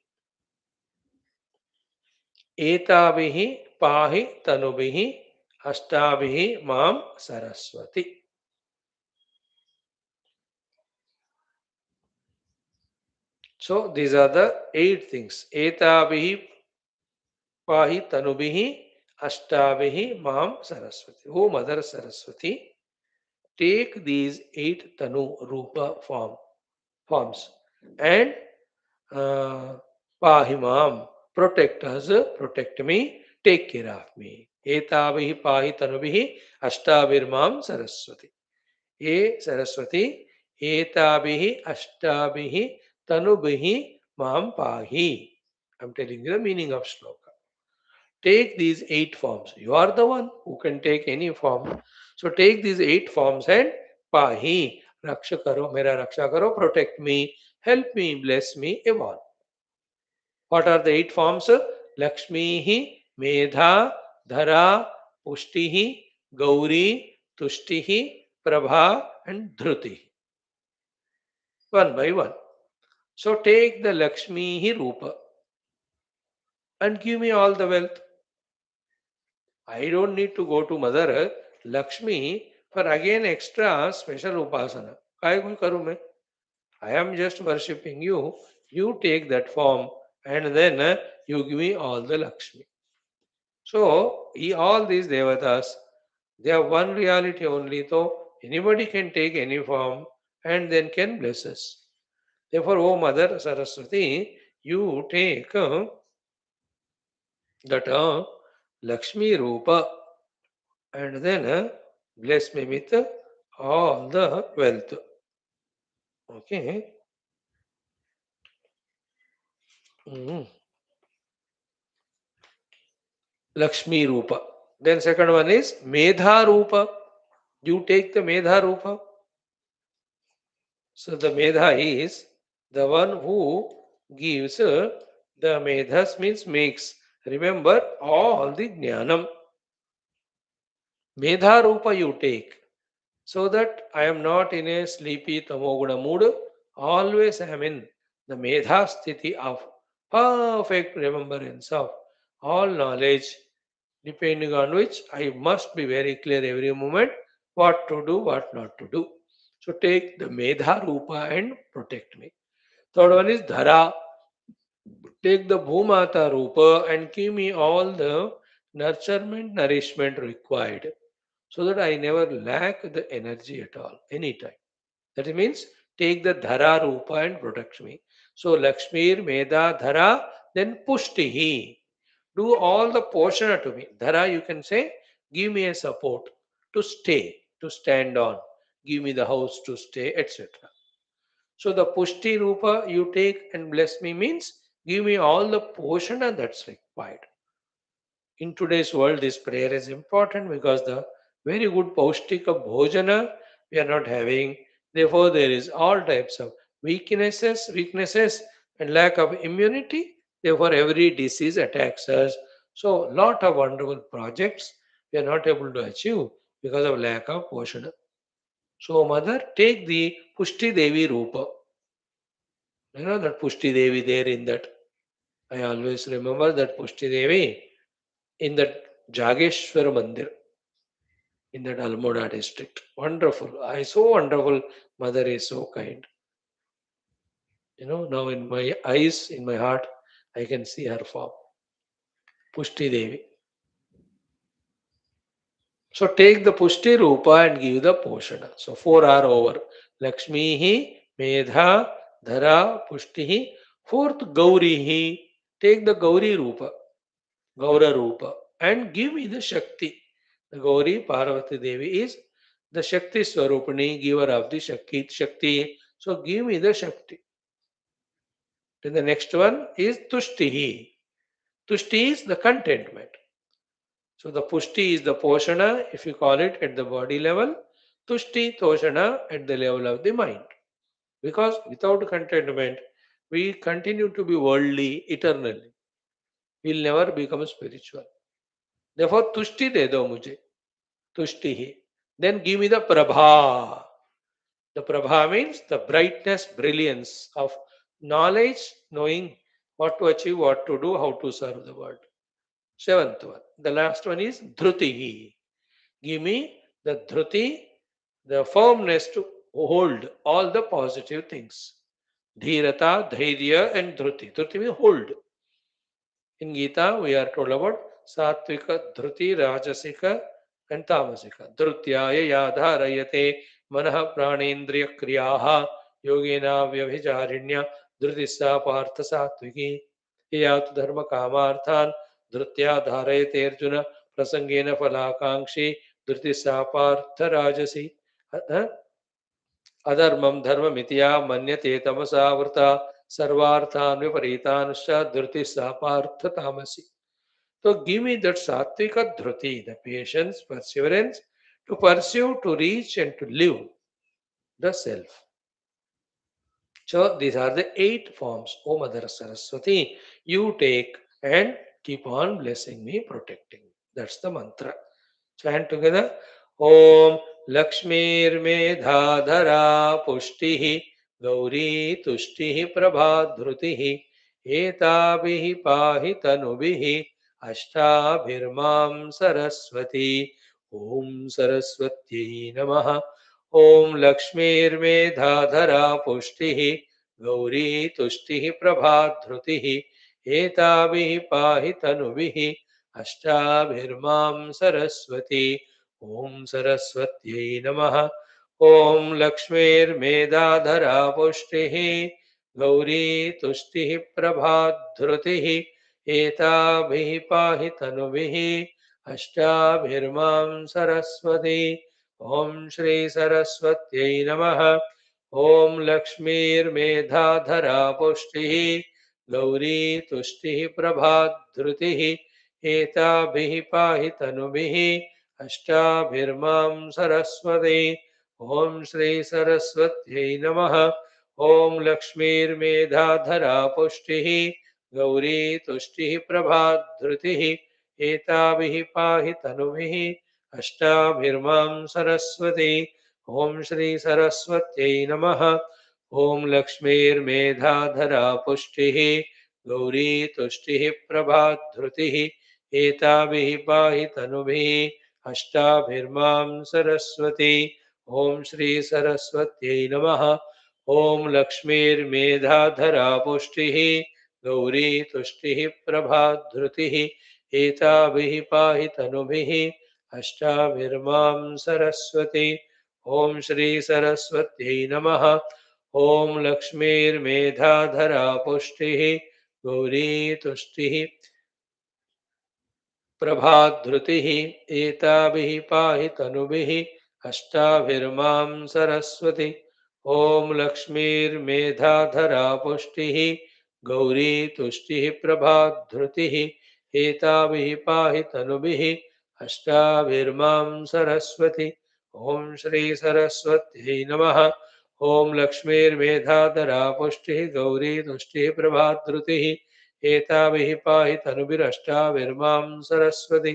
Etabihi Pahi Tanubihi Ashtabihi Mam Saraswati. So these are the 8 things. Etabihi Pahi Tanubihi Ashtabihi Mam Saraswati. Oh Mother Saraswati, take these 8 Tanu Rupa forms and uh, Pahimam, protect us, protect me, take care of me. Etabihi Pahi Tanubihi Ashtabirmam Saraswati. E Saraswati, Etabihi Ashtabihi Tanubihi Mam Pahi. I'm telling you the meaning of shloka. Take these 8 forms. You are the one who can take any form. So take these 8 forms and Pahi, Raksha Karo, Mera Raksha Karo, protect me, help me, bless me, evolve. What are the 8 forms? Lakshmihi, Medha, Dhara, Pushtihi, Gauri, Tushtihi, Prabha, and Dhruti. One by one. So take the Lakshmihi Rupa and give me all the wealth. I don't need to go to Mother Lakshmi for again extra special upasana. काय कोई करूं मैं? I am just worshipping you. You take that form and then you give me all the Lakshmi. So, all these devatas, they have one reality only, though anybody can take any form and then can bless us. Therefore, O Mother Saraswati, you take that Lakshmi Rupa and then bless me with all the wealth. Okay. Mm. Lakshmi Rupa. Then second one is Medha Rupa. You take the Medha Rupa. So the Medha is the one who gives the Medhas means makes. Remember all the Jnanam. Medha Rupa you take. So that I am not in a sleepy tamoguna mood. Always I am in the Medha Sthiti of perfect remembrance of all knowledge, depending on which I must be very clear every moment what to do, what not to do. So take the Medha Rupa and protect me. Third one is Dhara. Take the Bhumata Rupa and give me all the nurturement, nourishment required so that I never lack the energy at all, anytime. That means take the Dhara Rupa and protect me. So Lakshmir, Meda, Dhara, then Pushtihi. Do all the Poshana to me. Dhara, you can say, give me a support to stay, to stand on. Give me the house to stay, etc. So the Pushti Rupa you take and bless me means give me all the Poshana that's required. In today's world, this prayer is important because the very good Paustika Bhojana we are not having. Therefore, there is all types of weaknesses, and lack of immunity. Therefore, every disease attacks us. So, lot of wonderful projects we are not able to achieve because of lack of Poshana. So, Mother, take the Pushti Devi Rupa. You know that Pushti Devi there in that. I always remember that Pushti Devi in that Jageshwar Mandir in that Almora district. Wonderful. I so wonderful. Mother is so kind. Now in my eyes, in my heart, I can see her form. Pushti Devi. So take the Pushti Rupa and give the Poshana. So four are over. Lakshmi, Medha, Dhara, Pushti. Fourth, Gauri. Take the Gauri Rupa. Gaura Rupa and give me the Shakti. The Gauri Parvati Devi is the Shakti Swarupani, giver of the Shakti. So give me the Shakti. Then the next one is Tushtihi. Tushti is the contentment. So the Pushti is the Poshana, if you call it at the body level. Tushti, Toshana at the level of the mind. Because without contentment, we continue to be worldly eternally. We'll never become spiritual. Therefore, Tushti de do mujhe. Tushtihi. Then give me the Prabha. The Prabha means the brightness, brilliance of knowledge, knowing what to achieve, what to do, how to serve the world. Seventh one. The last one is Dhrutihi. Give me the Dhruti, the firmness to hold all the positive things. Dhirata, Dhairya, and Dhruti. Dhruti means hold. In Gita, we are told about Satvika, Dhruti, Rajasika, and Tamasika. Dhrutyaya yadharayate manah pranendriya kriyaha yogena vyabhijarinya dhrutissa partha satviki yatu dharma kamarthan dhrutya dharayate arjuna prasangena falakankshi dhrutissa partha rajasi. अधर्मम धर्ममितिया मन्यते तमसावृता सर्वार्थान विपरीतानुश्च धृति सा पार्थ तामसी. So give me that sattvika dhruti, the patience, perseverance to pursue, to reach, and to live the self. So these are the 8 forms. O Mother Saraswati, you take and keep on blessing me, protecting me. That's the mantra. Chant together. Om Lakshmir Medhadhara Pushtihi Gauri Tushtihi Prabhadhrutihi Etabhihi Pahi Tanubihi Ashtabhirmam Saraswati. Om Saraswati Namaha. ॐ लक्ष्मीर्मेधाधरा पुष्टिः गौरी तुष्टिः प्रभाधृतिः एताभिः पाहि तनुभिः अष्टाभिर्मां सरस्वती। ॐ सरस्वत्यै नमः। ॐ लक्ष्मीर्मेधाधरा पुष्टिः गौरी तुष्टिः प्रभाधृतिः एताभिः पाहि तनुभिः अष्टाभिर्मां सरस्वती। ॐ श्री सरस्वत्यै नमः। ॐ लक्ष्मीर्मेधाधरा पुष्टिः गौरी तुष्टिः प्रभाधृतिः एताभिः पाहि तनुभिः अष्टाभिर्मां सरस्वती। ॐ श्री सरस्वत्यै नमः। ॐ लक्ष्मीर्मेधाधरा पुष्टिः गौरी तुष्टिः प्रभाधृतिः एताभिः पाहि तनुभिः अष्टाभिर्मां सरस्वती। ॐ श्री सरस्वत्यै नमः। ॐ लक्ष्मीर्मेधाधरा पुष्टिः गौरी तुष्टिः प्रभाधृतिः एताभिः पाहि तनुभिः अष्टाभिर्मां सरस्वती। ॐ श्री सरस्वत्यै नमः। ॐ लक्ष्मीर्मेधाधरा पुष्टिः गौरी तुष्टिः प्रभाधृतिः एताभिः पाहि तनुभिः अष्टाभिर्मां सरस्वती। ॐ श्री सरस्वत्यै नमः। ॐ लक्ष्मीर्मेधाधरा पुष्टिः गौरी तुष्टिः प्रभाधृतिः एताभिः पाहि तनुभिः अष्टाभिर्मां सरस्वती। ॐ लक्ष्मीर्मेधाधरा पुष्टिः गौरी तुष्टिः प्रभाधृतिः एताभिः पाहि तनुभिः अष्टाभिर्मां सरस्वती। ॐ श्री सरस्वत्यै नमः। ॐ लक्ष्मीर्मेधाधरा पुष्टिः गौरी तुष्टिः प्रभाधृतिः एताभिः पाहि तनुभिरष्टाभिर्मां सरस्वती।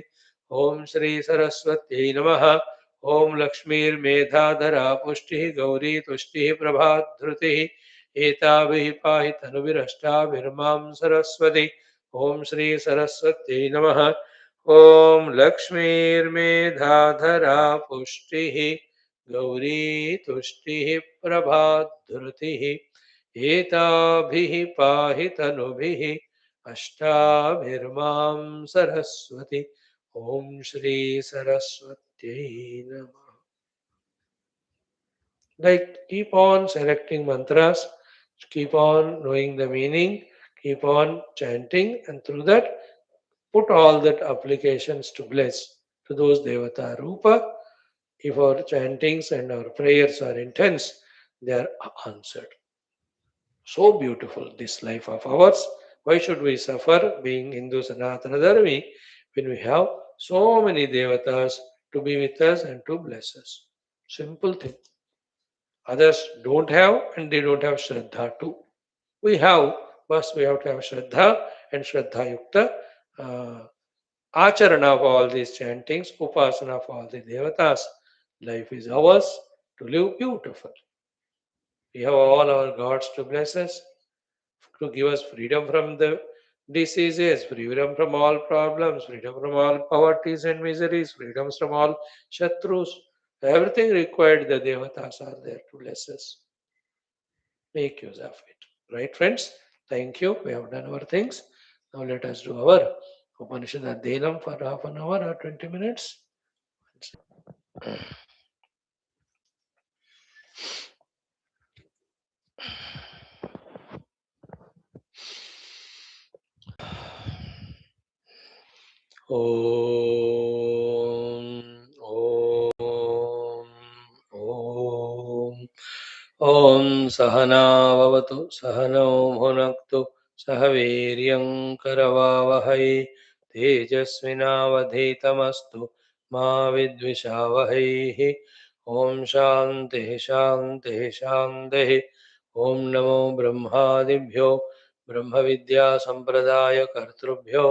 ॐ श्री सरस्वत्यै नमः। ॐ लक्ष्मीर्मेधाधरा पुष्टिः गौरी तुष्टिः प्रभाधृतिः एताभिः पाहि तनुभिरष्टाभिर्मां सरस्वती। ॐ श्री सरस्वत्यै नमः। ॐ लक्ष्मीर्मेधाधरा पुष्टिः गौरी तुष्टिः प्रभाधृतिः एताभिः पाहि तनुभिः अष्टाभिर्मां सरस्वती। ॐ श्री सरस्वत्यै नमः। Like, keep on selecting mantras, keep on knowing the meaning, keep on chanting, and through that, put all that applications to bless to those Devata Rupa. If our chantings and our prayers are intense, they are answered. So beautiful, this life of ours. Why should we suffer being Hindu Sanatana Dharmi when we have so many Devatas to be with us and to bless us? Simple thing. Others don't have and they don't have Shraddha too. We have, first we have to have Shraddha and Shraddha Yukta Acharana of all these chantings, Upasana of all the Devatas. Life is ours to live beautiful. We have all our gods to bless us, to give us freedom from the diseases, freedom from all problems, freedom from all poverties and miseries, freedoms from all shatrus. Everything required, the Devatas are there to bless us. Make use of it. Right, friends? Thank you. We have done our things. Now let us do our Upanishad Adhenam for half an hour or 20 minutes. ॐ ॐ ॐ ॐ सहनाववतु सहनौ भुनक्तु सह वीर्यं करवावहै तेजस्विनावधीतमस्तु मा विद्विषावहैः ॐ शान्तिः शान्तिः शान्तिः ॐ नमो ब्रह्मादिभ्यो ब्रह्मविद्यासम्प्रदायकर्तृभ्यो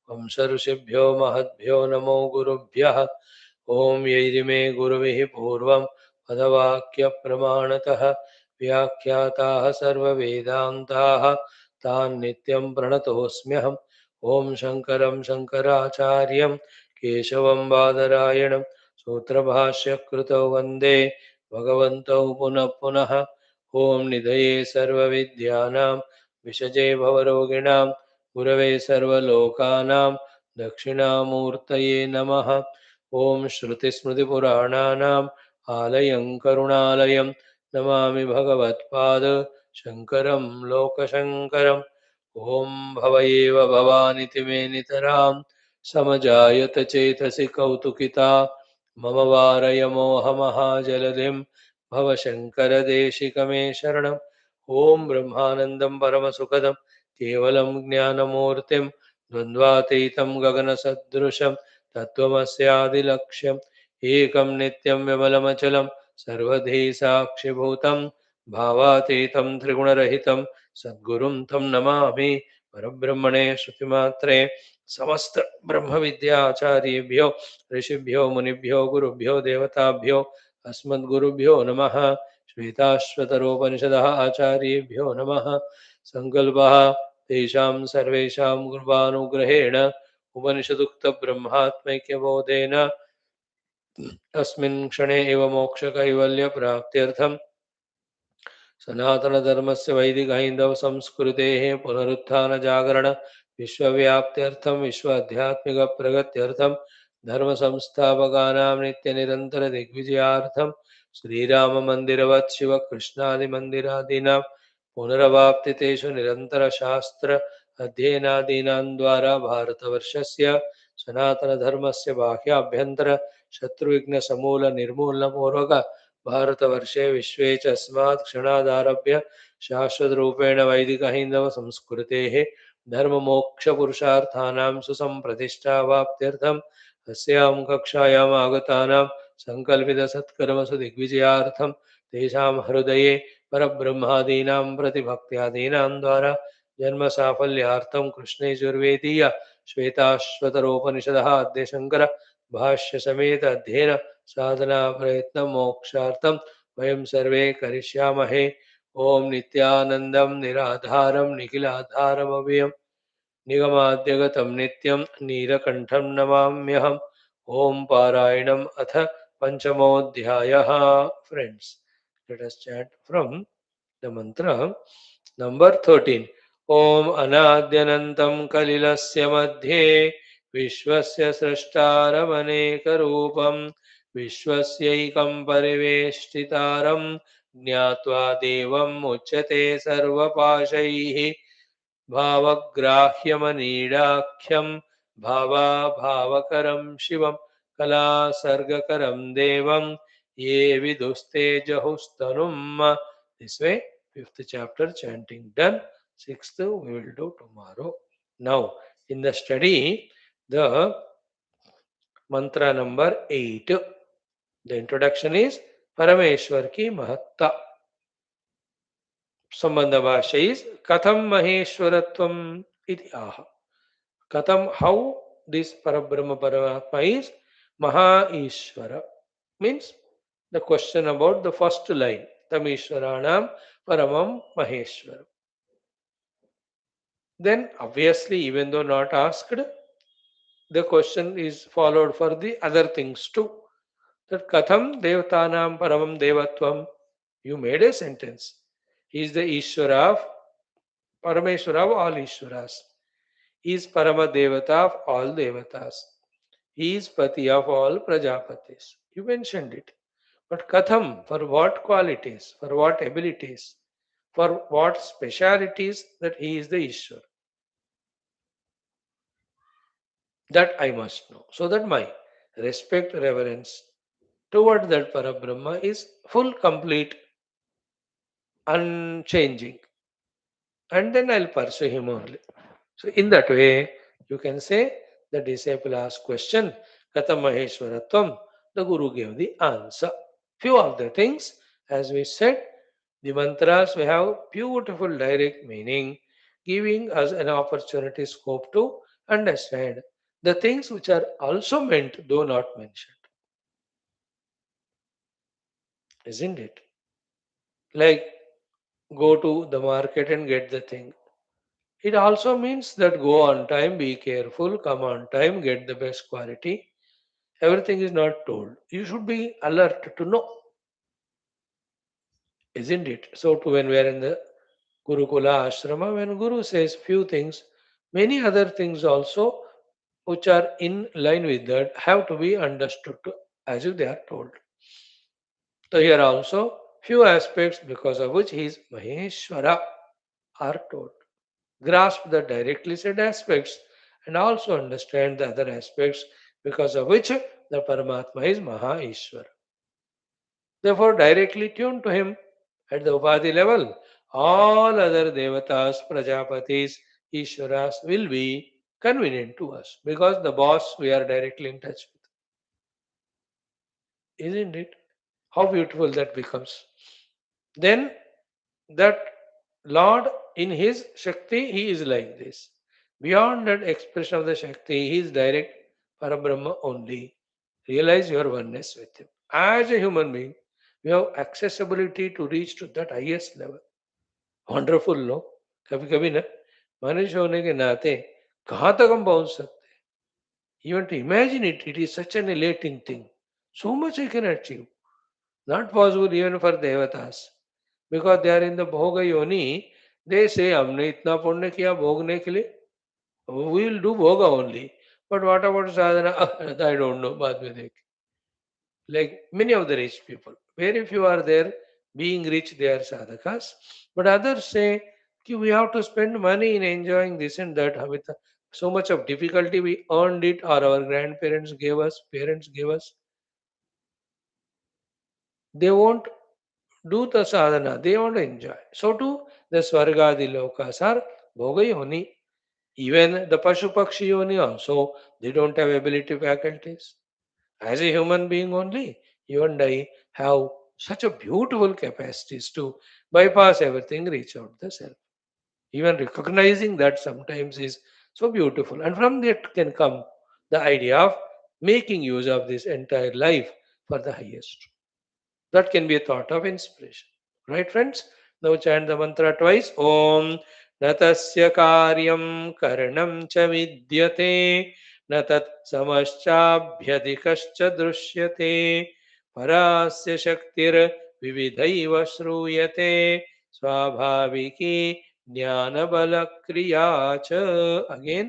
वंश ऋषिभ्यो महद्भ्यो नमो गुरुभ्यः। ॐ यैरिमे गुरुभिः पूर्वं पदवाक्यप्रमाणतः व्याख्याताः सर्ववेदान्ताः तान् नित्यं प्रणतोऽस्म्यहम्। ॐ शङ्करं शङ्कराचार्यं केशवं बादरायणं सूत्रभाष्यकृतौ वन्दे भगवन्तौ पुनः पुनः। ॐ निधये सर्वविद्यानां विषजे भवरोगिणां गुरवे सर्वलोकानां दक्षिणामूर्तये नमः। ॐ श्रुतिस्मृतिपुराणानाम् आलयं करुणालयं नमामि भगवत्पाद शङ्करं लोकशङ्करम्। ॐ भव एव भवानिति मे नितरां समजायत चेतसि कौतुकिता मम वारय मोहमहाजलधिं भवशङ्करदेशिकमे शरणम्। ॐ ब्रह्मानन्दं परमसुखदं केवलं ज्ञानमूर्तिं द्वन्द्वातीतं गगनसदृशं तत्त्वमस्यादिलक्ष्यम् एकं नित्यं विमलमचलं सर्वधी साक्षिभूतं भावातीतं त्रिगुणरहितं सद्गुरुं तं नमामि। परब्रह्मणे श्रुतिमात्रे समस्त ब्रह्मविद्याचार्येभ्यो ऋषिभ्यो मुनिभ्यो गुरुभ्यो देवताभ्यो अस्मद्गुरुभ्यो नमः। श्वेताश्वतरोपनिषदः आचार्येभ्यो नमः। सङ्कल्पः तेषां सर्वेषां कृपानुग्रहेण उपनिषदुक्तब्रह्मात्मैक्यबोधेन अस्मिन् क्षणे एव मोक्षकैवल्यप्राप्त्यर्थं सनातनधर्मस्य वैदिकहैन्दवसंस्कृतेः पुनरुत्थानजागरण विश्वव्याप्त्यर्थं विश्वाध्यात्मिकप्रगत्यर्थं धर्मसंस्थापकानां नित्यनिरन्तरदिग्विजयार्थं श्रीराममन्दिरवत् शिवकृष्णादिमन्दिरादीनां पुनरवाप्तितेषु निरन्तरशास्त्र अध्ययनादीनां द्वारा भारतवर्षस्य सनातनधर्मस्य बाह्याभ्यन्तर शत्रुविघ्नसमूलनिर्मूलनपूर्वक भारतवर्षे विश्वे च अस्मात् क्षणादारभ्य शाश्वतरूपेण वैदिकहैन्दवसंस्कृतेः धर्ममोक्षपुरुषार्थानां सुसम्प्रतिष्ठावाप्त्यर्थम् अस्यां कक्षायाम् आगतानां सङ्कल्पितसत्कर्मसु दिग्विजयार्थं तेषां हृदये परब्रह्मादीनां प्रतिभक्त्यादीनां द्वारा जन्मसाफल्यार्थं कृष्णेजुर्वेदीय श्वेताश्वतरोपनिषदः अद्यशङ्कर भाष्यसमेत अध्ययन साधना प्रयत्न मोक्षार्थं वयं सर्वे करिष्यामहे। ॐ नित्यानन्दं निराधारं निखिलाधारमव्ययं निगमाद्यगतं नित्यं नीलकण्ठं नमाम्यहम्। ॐ पारायणम् अथ पञ्चमोऽध्यायः। Friends, let us chant from the mantra number 13. ॐ अनाद्यनन्तं कलिलस्य मध्ये विश्वस्य स्रष्टारमनेकरूपं विश्वस्यैकं परिवेष्टितारं ज्ञात्वा देवम् उच्यते सर्वपाशैः भावग्राह्यमनीडाख्यं भावाभावकरं शिवं कलासर्गकरं देवं ये विदुस्तेजहुस्तनुम्. This way, fifth chapter chanting done. Sixth we will do tomorrow. Now, in the study, the mantra number 8. The introduction is Parameshwar ki Mahatta. Sambandha Bhasha is Katham Maheshwaratvam iti aha. Katham, how this Parabrahma Paramatma is Maha Ishvara. Means the question about the first line. Tamishwaranam Paramam Maheshwaram. Then obviously, even though not asked, the question is followed for the other things too. That Katham Devatanam Paramam Devatvam. You made a sentence. He is the Ishvara of Parameshwara of all Ishwaras. He is Parama Devata of all Devatas. He is Pati of all Prajapatis. You mentioned it. But Katham, for what qualities, for what abilities, for what specialities that he is the Ishwar? That I must know. So that my respect, reverence toward that Parabrahma is full, complete, unchanging. And then I'll pursue him only. So in that way, you can say the disciple asked question, Katham Maheshwaratvam, the Guru gave the answer. Few of the things, as we said, the mantras we have beautiful direct meaning, giving us an opportunity scope to understand the things which are also meant, though not mentioned. Isn't it? Like go to the market and get the thing. It also means that go on time, be careful, come on time, get the best quality. Everything is not told. You should be alert to know. isn't it? So too when we are in the Gurukula ashrama, when Guru says few things, many other things also which are in line with that have to be understood as if they are told. So here also few aspects because of which he is Maheshwara are told. Grasp the directly said aspects and also understand the other aspects because of which the Paramatma is Maha Ishvara. Therefore, directly tuned to him at the Upadhi level, all other Devatas, Prajapatis, Ishwaras will be convenient to us because the boss we are directly in touch with. Isn't it? How beautiful that becomes. Then that Lord in his Shakti, he is like this. Beyond that expression of the Shakti, he is direct Parabrahma only. Realize your oneness with him. As a human being, you have accessibility to reach to that highest level. Wonderful no कभी कभी ना मनुष्य होने के नाते कहाँ तक हम पहुंच सकते हैं even to imagine it it is such an elating thing so much I can achieve not possible even for देवतास because they are in the भोग योनि दे से हमने इतना पुण्य किया भोगने के लिए वी विल डू भोग only but what about Sadhana I don't know बाद में देख like many of the rich people. Very few are there being rich, they are sadhakas. But others say, "Ki we have to spend money in enjoying this and that. With so much of difficulty, we earned it, or our grandparents gave us, parents gave us. They won't do the sadhana, they want to enjoy. So too, the Swargadi lokas are bhogayoni. Even the Pashu Pakshi yoni also, they don't have ability faculties. As a human being only, you and I have such a beautiful capacities to bypass everything, reach out the self. Even recognizing that sometimes is so beautiful. And from that can come the idea of making use of this entire life for the highest. That can be a thought of inspiration. Right, friends? Now chant the mantra twice. Om Natasya Karyam Karanam Cha Vidyate Natat Samaschabhyadikascha Drushyate Parasya Shaktir Vividhaiva Shruyate Swabhaviki Jnana Bala Kriya Cha. Again,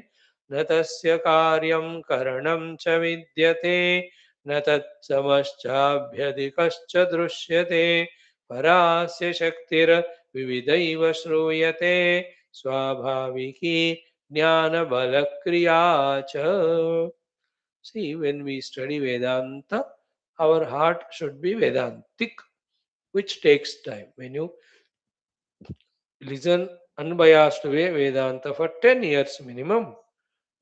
Natasya Karyam Karanam Cha Vidyate न तत्समश्चाभ्यधिकश्च दृश्यते परास्य शक्तिर्विविधैव श्रूयते स्वाभाविकी ज्ञानबलक्रिया च. See, when we study Vedanta, our heart should be Vedantic, which takes time. When you listen unbiased way Vedanta for 10 years minimum,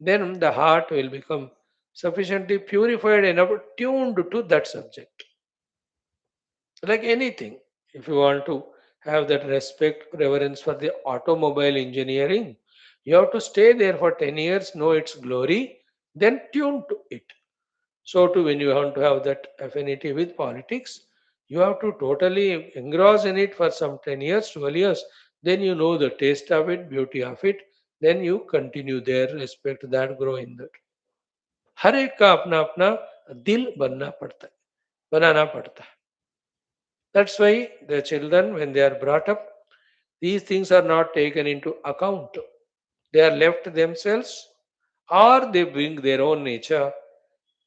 then the heart will become sufficiently purified enough, tuned to that subject. Like anything, if you want to have that respect, reverence for the automobile engineering, you have to stay there for 10 years, know its glory, then tune to it. So, too, when you want to have that affinity with politics, you have to totally engross in it for some 10 years, 12 years. Then you know the taste of it, beauty of it. Then you continue there, respect that, grow in that. हर एक का अपना अपना दिल बनना पड़ता है बनाना पड़ता है. That's why the children, when they are brought up, these things are not taken into account. They are left themselves or they bring their own nature.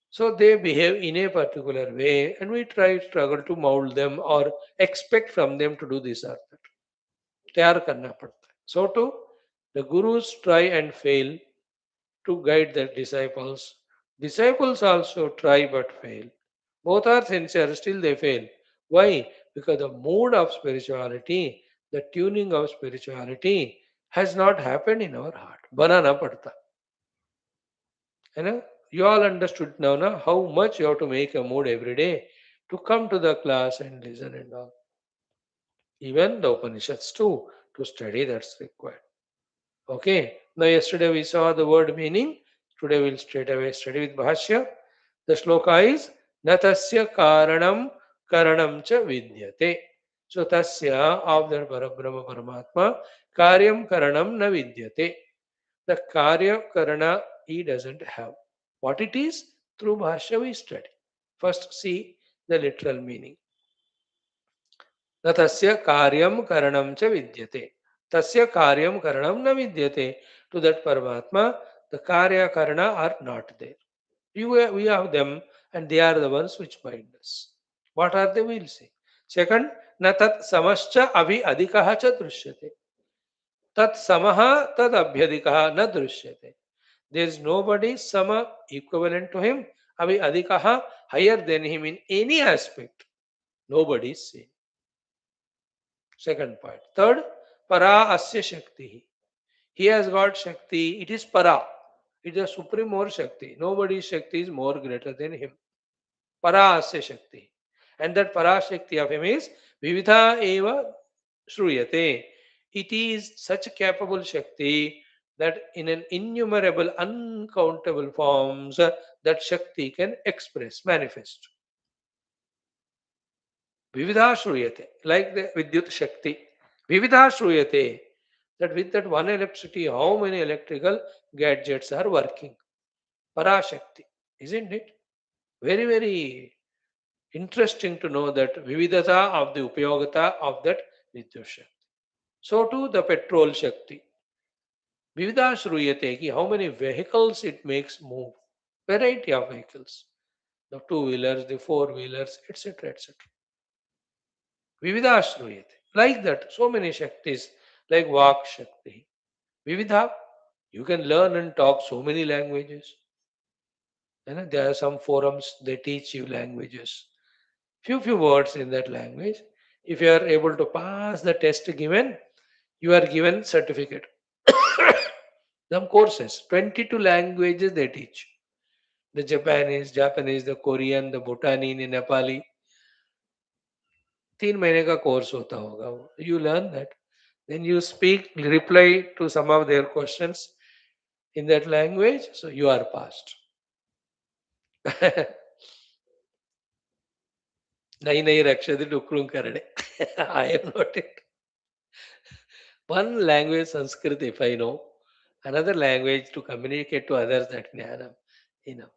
So they behave in a particular way and we try struggle to mold them or expect from them to do this or that. तैयार करना पड़ता है. So too, the gurus try and fail to guide the disciples. Disciples also try but fail. Both are sincere, still they fail. Why? Because the mood of spirituality, the tuning of spirituality has not happened in our heart. Banana padta. You know, you all understood now, na, how much you have to make a mood every day to come to the class and listen and all. Even the Upanishads too, to study that's required. Okay. Now yesterday we saw the word meaning. Today we'll straight away study with Bhashya. The shloka is Natasya Karanam Karanam Cha Vidyate. So Tasya of the Parabrahma Paramatma Karyam Karanam Na Vidyate. The Karya Karana he doesn't have. What it is? Through Bhashya we study. First see the literal meaning. न तस्य कार्यम karanam च विद्यते. Tasya karyam karanam na vidyate. To that Paramatma, the karya karana are not there. We have them, and they are the ones which bind us. What are they? We'll see. Second, na tat samascha abhi adhikaha cha drishyate. Tat samaha tad abhyadikaha na drishyate. There is nobody sama equivalent to him, abhi adhikaha higher than him in any aspect. Nobody is seen. Second point. Third, para asya shakti. He has got Shakti. It is Para. It is a supreme more Shakti. Nobody's Shakti is more greater than him. Para Asya Shakti. And that Para Shakti of him is Vividha Eva Shruyate. It is such a capable Shakti that in an innumerable, uncountable forms that Shakti can express, manifest. Vividha Shruyate. Like the Vidyut Shakti. Vividha Shruyate. That with that one electricity, how many electrical gadgets are working? Parashakti, isn't it? Very, very interesting to know that Vividata of the Upayogata of that Vidyut Shakti. So too the petrol Shakti. Vividha Shruyate ki how many vehicles it makes move. Variety of vehicles. The two-wheelers, the four-wheelers, etc. etc. Vividha Shruyate. Like that, so many Shaktis, like Vak Shakti. Vividha, you can learn and talk so many languages. There are some forums, they teach you languages. Few words in that language. If you are able to pass the test given, you are given certificate. Some courses, 22 languages they teach. The Japanese, the Korean, the Bhutanese, the Nepali. 3 महीने का course होता होगा वो. You learn that. Then you speak, reply to some of their questions in that language, so you are passed. नहीं नहीं रक्षति डुक्रुं करणे. I am not it. One language, Sanskrit, if I know, another language to communicate to others, that jnana, enough.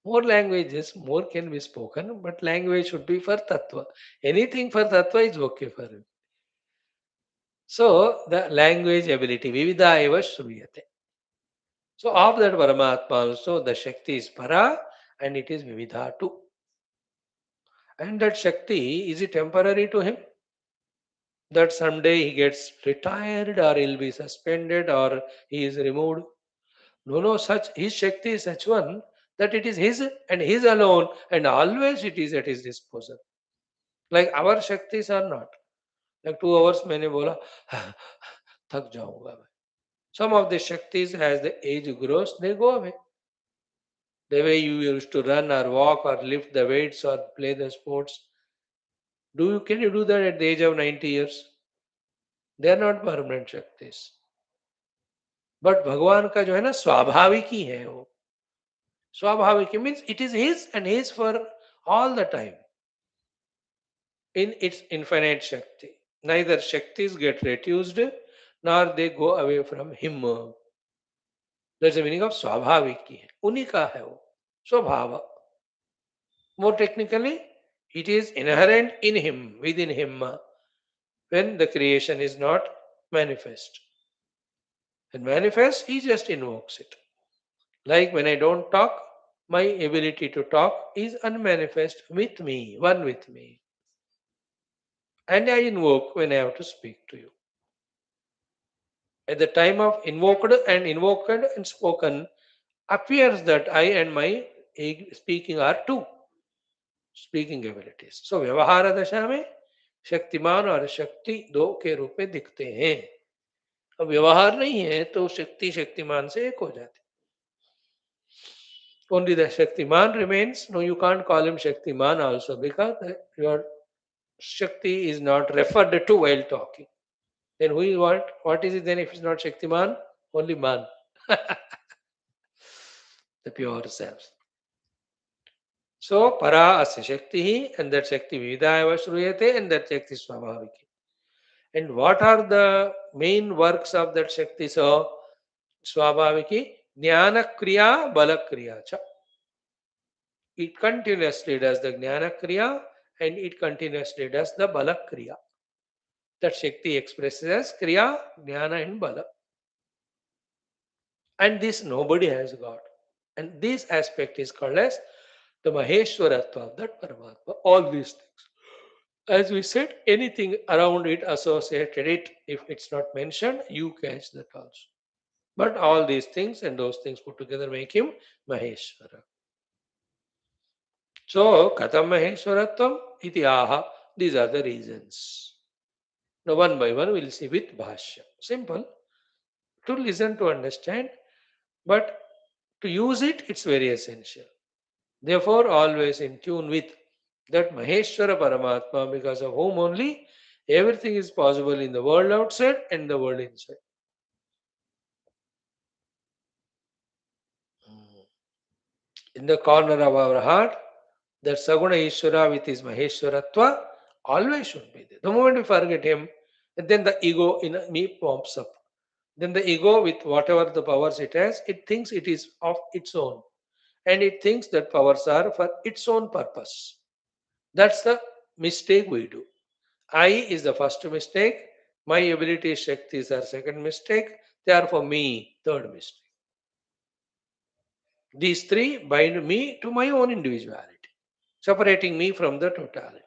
More languages, more can be spoken, but language should be for tattva. Anything for tattva is okay for him. So the language ability, vividha eva shruyate. So of that Paramatma also, the Shakti is para and it is vividha too. And that Shakti, is it temporary to him? That someday he gets retired or he'll be suspended or he is removed? No, no, such his Shakti is such one that it is his and his alone, and always it is at his disposal. Like our Shaktis are not. Like 2 hours मैंने बोला थक जाऊंगा मैं. Some of the Shaktis, as the age grows, they go away. The way you used to run or walk or lift the weights or play the sports, can you do that at the age of 90 years? They are not permanent Shaktis. But भगवान का जो है ना स्वाभाविक ही है वो. Swabhavik means it is his and his for all the time in its infinite Shakti. Neither Shaktis get reduced nor they go away from him. That's the meaning of Swabhavik. Unika hai wo. Swabhava. More technically, it is inherent in him, within him, when the creation is not manifest. When manifest, he just invokes it. Like when I don't talk, my ability to talk is unmanifest with me, one with me. And I invoke when I have to speak to you. At the time of invoked and spoken, appears that I and my speaking are two speaking abilities. So व्यवहार दशा में शक्तिमान और शक्ति दो के रूप में दिखते हैं. अब व्यवहार नहीं है तो शक्ति शक्तिमान से एक हो जाती. Only the Shaktiman remains. No, you can't call him Shaktiman also because your Shakti is not referred to while talking. Then who is what? What is it then if it's not Shaktiman? Only Man. The pure self. So, para asya Shakti, and that Shakti Vidaya Shruyate, and that Shakti Swabhaviki. And what are the main works of that Shakti? So, Swabhaviki, Jnana Kriya, Bala Kriya cha. It continuously does the Jnana Kriya and it continuously does the Bala Kriya. That Shakti expresses as Kriya, Jnana, and Bala. And this nobody has got. And this aspect is called as the Maheshwaratva of that Paramatma. All these things. As we said, anything around it, associated it, if it's not mentioned, you catch that also. But all these things and those things put together make him Maheshwara. So, Katham Maheshwaratvam iti aha. These are the reasons. Now, one by one, we'll see with Bhashyam. Simple. To listen, to understand, but to use it, it's very essential. Therefore, always in tune with that Maheshwara Paramatma, because of whom only everything is possible in the world outside and the world inside. In the corner of our heart, that Saguna Ishvara with his Maheshwaratva always should be there. The moment we forget him, then the ego in me pops up. Then the ego, with whatever the powers it has, it thinks it is of its own. And it thinks that powers are for its own purpose. That's the mistake we do. I is the first mistake. My ability Shaktis are second mistake. They are for me, third mistake. These three bind me to my own individuality, separating me from the totality.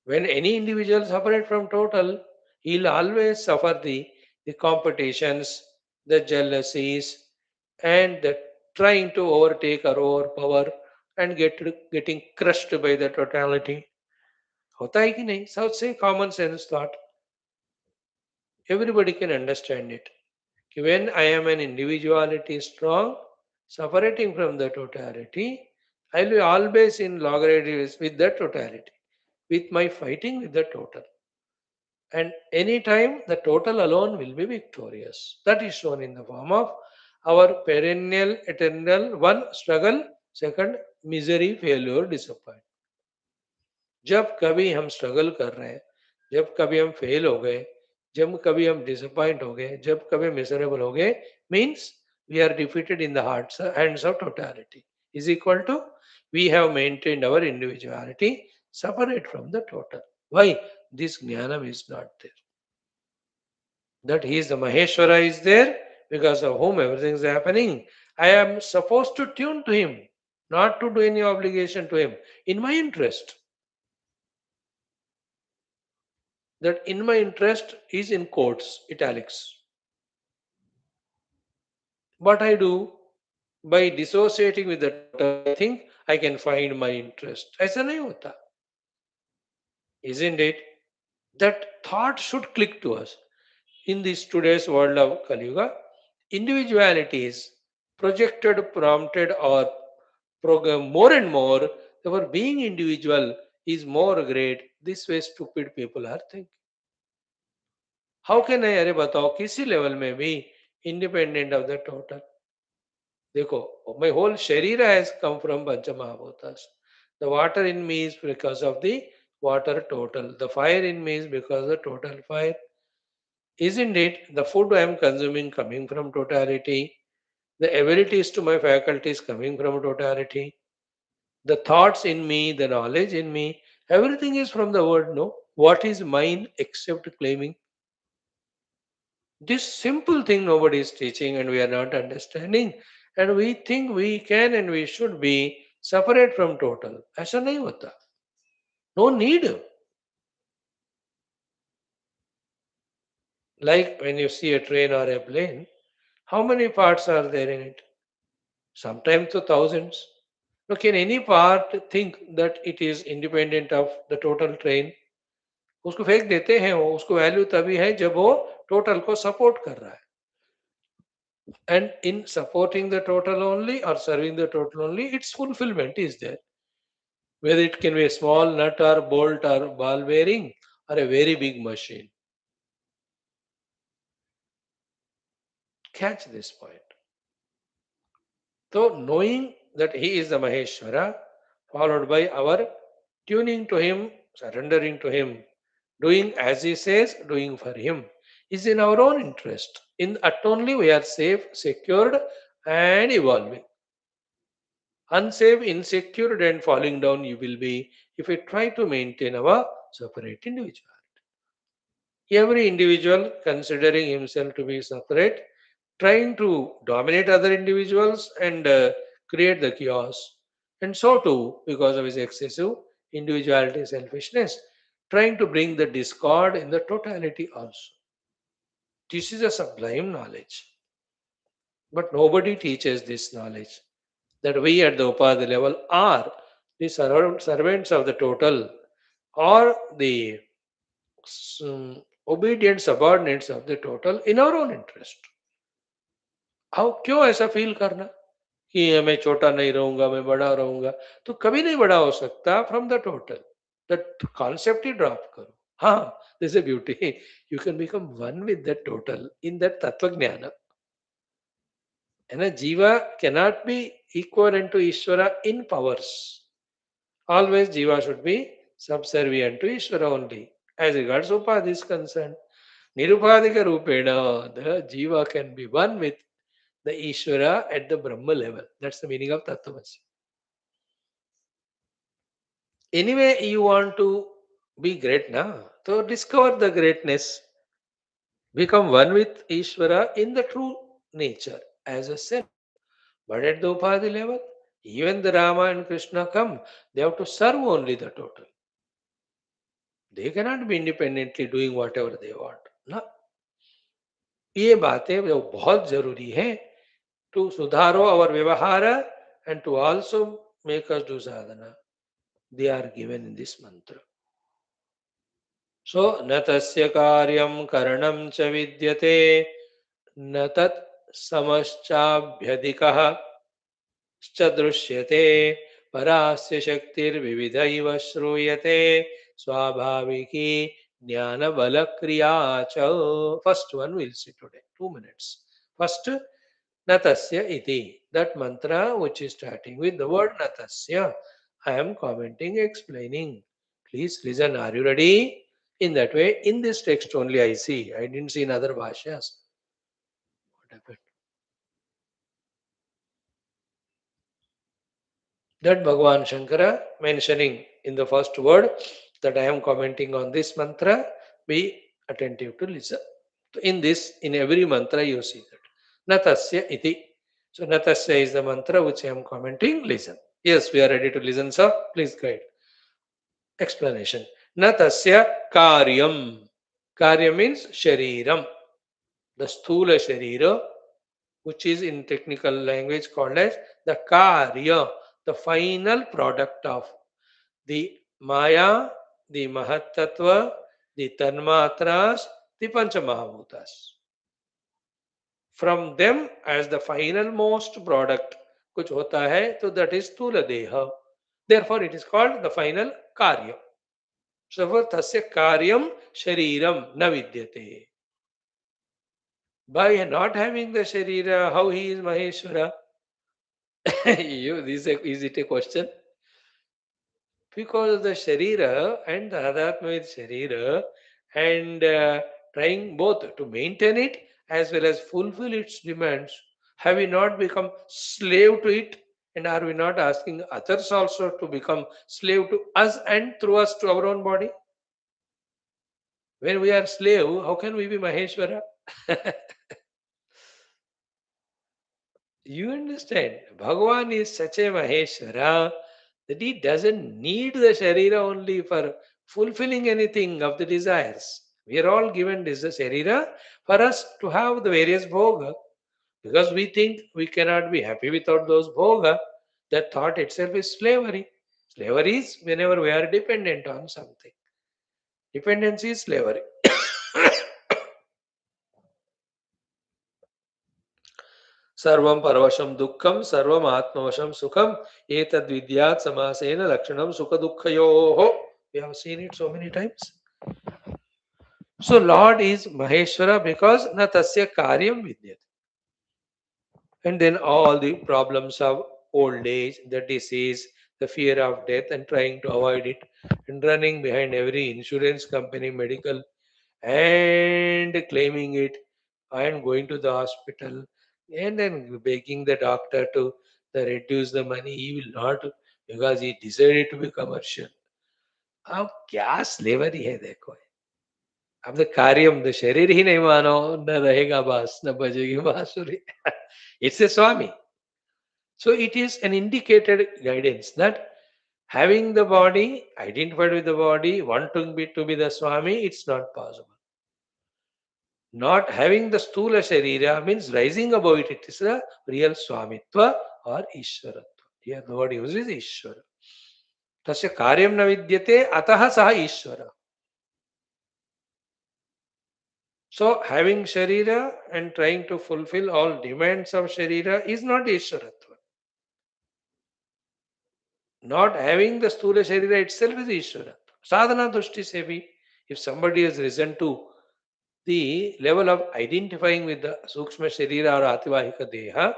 When any individual separate from total, he'll always suffer the competitions, the jealousies, and the trying to overtake or overpower and getting crushed by the totality. होता है कि नहीं? So say common sense thought. Everybody can understand it. When I am an individuality strong, separating from the totality, I will be always in logarithms with the totality, with my fighting with the total. And anytime the total alone will be victorious. That is shown in the form of our perennial, eternal, one struggle, second misery, failure, disappointment. जब कभी हम struggle कर रहे हैं, जब कभी हम fail हो गए, जब कभी हम डिसअपॉइंट हो गए, जब कभी मिजरेबल हो गए, means we are defeated in the hearts, hands of totality. Is equal to we have maintained our individuality separate from the total. Why? This jnanam is not there. That he is the Maheshwara is there because of whom everything is happening. I am supposed to tune to him, not to do any obligation to him in my interest. That in my interest is in quotes, italics. What I do by dissociating with the total, I think I can find my interest. ऐसा नहीं होता, isn't it? That thought should click to us. In this today's world of Kali Yuga, individuality is projected, prompted, or programmed more and more. Our being individual is more great. This way, stupid people are thinking. How can I अरे बताओ किसी level में भी independent of the total? देखो, my whole sharira has come from Panchamahabhutas. The water in me is because of the water total. The fire in me is because of the total fire. Isn't it? The food I am consuming coming from totality. The abilities to my faculties coming from totality. The thoughts in me, the knowledge in me, everything is from the word no. What is mine except claiming? This simple thing nobody is teaching and we are not understanding. And we think we can and we should be separate from total. ऐसा नहीं होता. No need. Like when you see a train or a plane, how many parts are there in it? Sometimes to thousands. Now, can any part think that it is independent of the total train? उसको फेंक देते हैं वो उसको value तभी है जब वो टोटल को सपोर्ट कर रहा है. And in supporting the total only or serving the total only, its fulfillment is there. Whether it can be a small nut or bolt or ball bearing or a very big machine. Catch this point. So, knowing that he is the Maheshwara, followed by our tuning to him, surrendering to him, doing as he says, doing for him, is in our own interest. In that only we are safe, secured, and evolving. Unsafe, insecure, and falling down you will be if you try to maintain our separate individual. Every individual considering himself to be separate, trying to dominate other individuals and create the chaos. And so too, because of his excessive individuality, selfishness, trying to bring the discord in the totality also. This is a sublime knowledge. But nobody teaches this knowledge that we at the Upadhi level are the servants of the total or the obedient subordinates of the total in our own interest. how क्यों ऐसा feel करना कि मैं छोटा नहीं रहूंगा, मैं बड़ा रहूंगा? तो कभी नहीं बड़ा हो सकता from the total. That concept he drop करो. हाँ, this is beauty. You can become one with the total in that तत्व ज्ञान. And a jiva cannot be equivalent to Ishvara in powers. Always jiva should be subservient to Ishvara only. As regards Upadhi is concerned, Nirupadhika Rupena, the jiva can be one with the Ishvara at the Brahma level. That's the meaning of Tattvamasi. Anyway, you want to be great now. So discover the greatness. Become one with Ishvara in the true nature as a self. But at the Upadhi level, even the Rama and Krishna come, they have to serve only the total. They cannot be independently doing whatever they want. ना, ये बातें जो बहुत जरूरी है to sudharo our vyavahara and to also make us do sadhana. They are given in this mantra. So, na tasya karyam karanam cha vidyate na tat samaschabhyadikah च दृश्यते परास्य शक्तिर्विविधैव श्रूयते स्वाभाविकी ज्ञान बल क्रिया च. First one we'll see today. 2 minutes. First, natasya iti. That mantra which is starting with the word natasya. I am commenting, explaining. Please listen. Are you ready? In that way, in this text only I see. I didn't see in other bhashyas. What happened? That Bhagavan Shankara mentioning in the first word that I am commenting on this mantra, be attentive to listen. So in this, in every mantra you see that. Natasya iti. So Natasya is the mantra which I am commenting. Listen. Yes, we are ready to listen, sir. Please guide. Explanation. Natasya karyam. Karya means shariram. The sthula sharira, which is in technical language called as the karya, the final product of the Maya, the Mahatattva, the Tanmatras, the Panchamahabhutas. From them as the final most product कुछ होता है तो that is स्थूल देह. Therefore it is called the final कार्य. So तस्य कार्यम शरीरम न विद्यते. By not having the sharira, how he is Maheshwara? Is it a question? Because of the Sharira and the Adhatma with Sharira and trying both to maintain it as well as fulfill its demands, have we not become slave to it? And are we not asking others also to become slave to us and through us to our own body? When we are slave, how can we be Maheshwara? You understand? Bhagavan is such a Maheshwara that he doesn't need the Sharira only for fulfilling anything of the desires. We are all given this Sharira for us to have the various bhoga because we think we cannot be happy without those bhoga. That thought itself is slavery. Slavery is whenever we are dependent on something. Dependency is slavery. सर्वं परवशं दुःखं सर्वं आत्मवशं सुखम एतद्विद्यात् समासेन लक्षणं सुख दुःखयोः. We have seen it so many times. So Lord is Maheshwara because na tasya karyam vidyate. And then all the problems of old age, the disease, the fear of death and trying to avoid it and running behind every insurance company, medical and claiming it and going to the hospital and then begging the doctor to reduce the money. He will not because he decided to be commercial. अब क्या slavery है देखो. अब the कार्यम the शरीर ही नहीं मानो न रहेगा बास न बजेगी बांसुरी. It's a Swami. So it is an indicated guidance that having the body, identified with the body, wanting to be the Swami, it's not possible. Not having the Stula Sharira means rising above it. It is the real Swamitva or Ishwaratva. Here the word used is Ishwara. Tasya karyam na vidyate ataha saha Ishwara. So having Sharira and trying to fulfill all demands of Sharira is not Ishwaratva. Not having the Stula Sharira itself is Ishwaratva. Sadhana Dushti se bhi, if somebody has risen to the level of identifying with the Sukshma Sharira or Ativahika Deha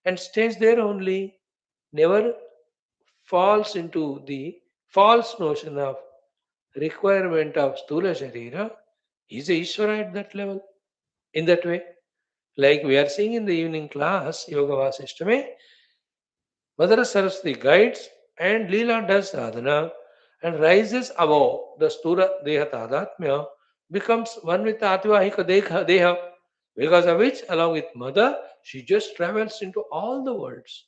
and stays there only, never falls into the false notion of requirement of Stula Sharira, is a Ishvara at that level. In that way, like we are seeing in the evening class, Yoga Vasishtame, Mother Saraswati guides and Leela does sadhana and rises above the Sthura Deha Tadatmya, becomes one with the Ativahika Deha, because of which, along with Mother, she just travels into all the worlds.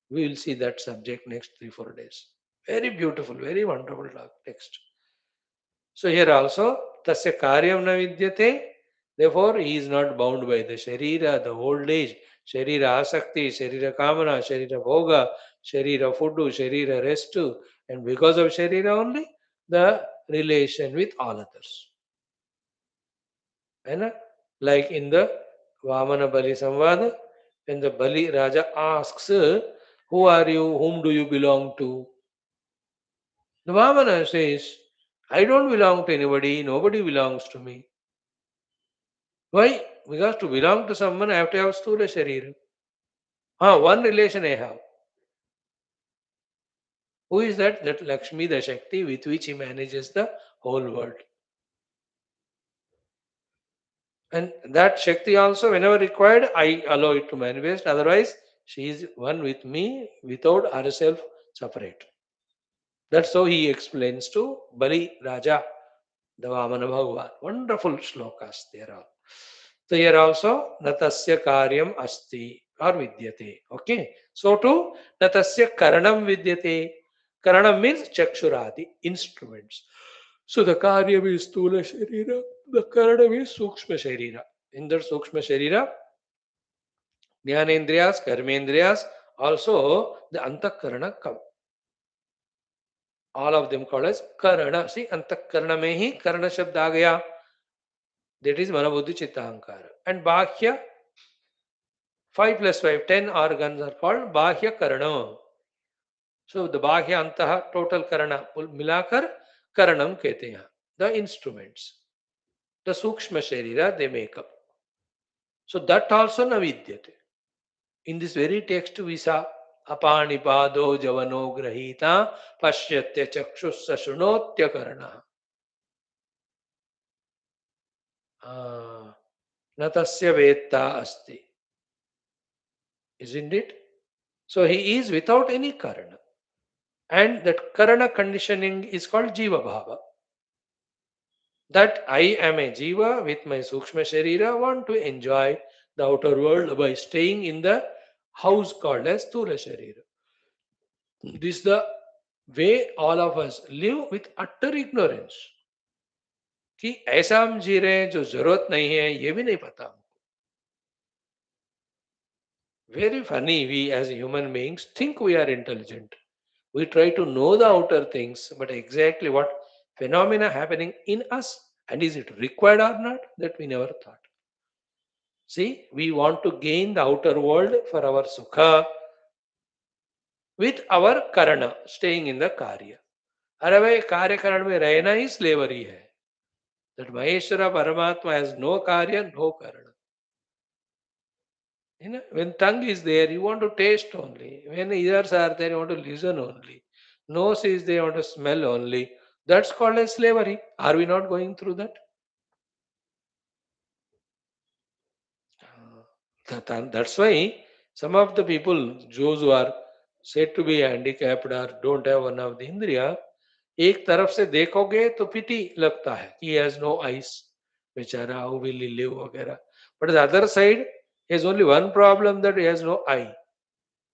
We will see that subject next 3-4 days. Very beautiful, very wonderful text. So here also, tasya karyam na vidyate. Therefore, he is not bound by the sharira, the old age, sharira asakti, sharira kamana, sharira bhoga, sharira fuddu, sharira restu, and because of sharira only, the relation with all others. And like in the Vamana Bali Samvada, when the Bali Raja asks, who are you, whom do you belong to? The Vamana says, I don't belong to anybody, nobody belongs to me. Why? Because to belong to someone, I have to have Sthula Sharira. One relation I have. Who is that? That Lakshmi, the Shakti, with which he manages the whole world. And that Shakti also, whenever required, I allow it to manifest. Otherwise, she is one with me without herself separate. That's how he explains to Bali Raja, the Vamana Bhagavan. Wonderful shlokas there are. So here also, natasya karyam asti or vidyate. Okay. So to natasya karanam vidyate. Karanam means chakshuradi, instruments. So the karyam is stula sharira, the karanam is sukshma sharira. In that sukshma sharira, jnanendriyas, karmendriyas, also the antakarana come. All of them called as karana. See, antakarana mein hi karana shabd aa gaya. That is manabuddhi chitta ahankara. And bahya, 5 plus 5, 10 organs are called bahya karana. So the bahya antaha, total karana, milakar karanam kehte hain. The instruments, the sukshma sharira they make up. So that also navidyate. In this very text we saw apanipado javano grahita pashyatya chakshus sashunotya karana. Natasya vetta asti. Isn't it? So he is without any karana. And that karana conditioning is called jiva bhava. That I am a jiva with my sukshma sharira, want to enjoy the outer world by staying in the house called as sthula sharira. This is the way all of us live with utter ignorance. कि ऐसा हम जी रहे हैं जो जरूरत नहीं है ये भी नहीं पता हमको. Very funny, we as human beings think we are intelligent. We try to know the outer things, but exactly what phenomena happening in us and is it required or not, that we never thought. See, we want to gain the outer world for our sukha with our karana, staying in the karya. अरे भाई कार्य करण में रहना ही slavery है. That Maheshwara Paramatma has no karya, no karana. You know, when tongue is there, you want to taste only. When ears are there, you want to listen only. Nose is there, you want to smell only. That's called as slavery. Are we not going through that? That's why some of the people, those who are said to be handicapped or don't have one of the indriya, एक तरफ से देखोगे तो पिटी लगता है कि has no eyes, बेचारा how will he live वगैरह. But the other side has only one problem, that he has no eye.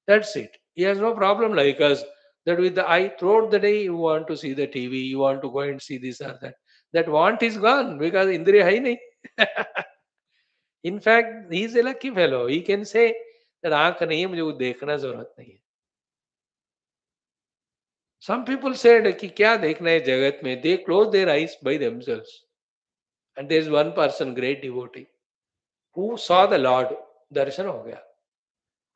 That's it. He has no problem like us. That with the eye throughout the day you want to see the TV, you want to go and see this or that. That want is gone because Indriya hai nahi. In fact, he is a lucky fellow. He can say that आंख नहीं है मुझे वो देखना जरूरत नहीं है. Some people said कि क्या देखना है जगत में. They close their eyes by themselves. And there is one person, great devotee, who saw the Lord. दर्शन हो गया.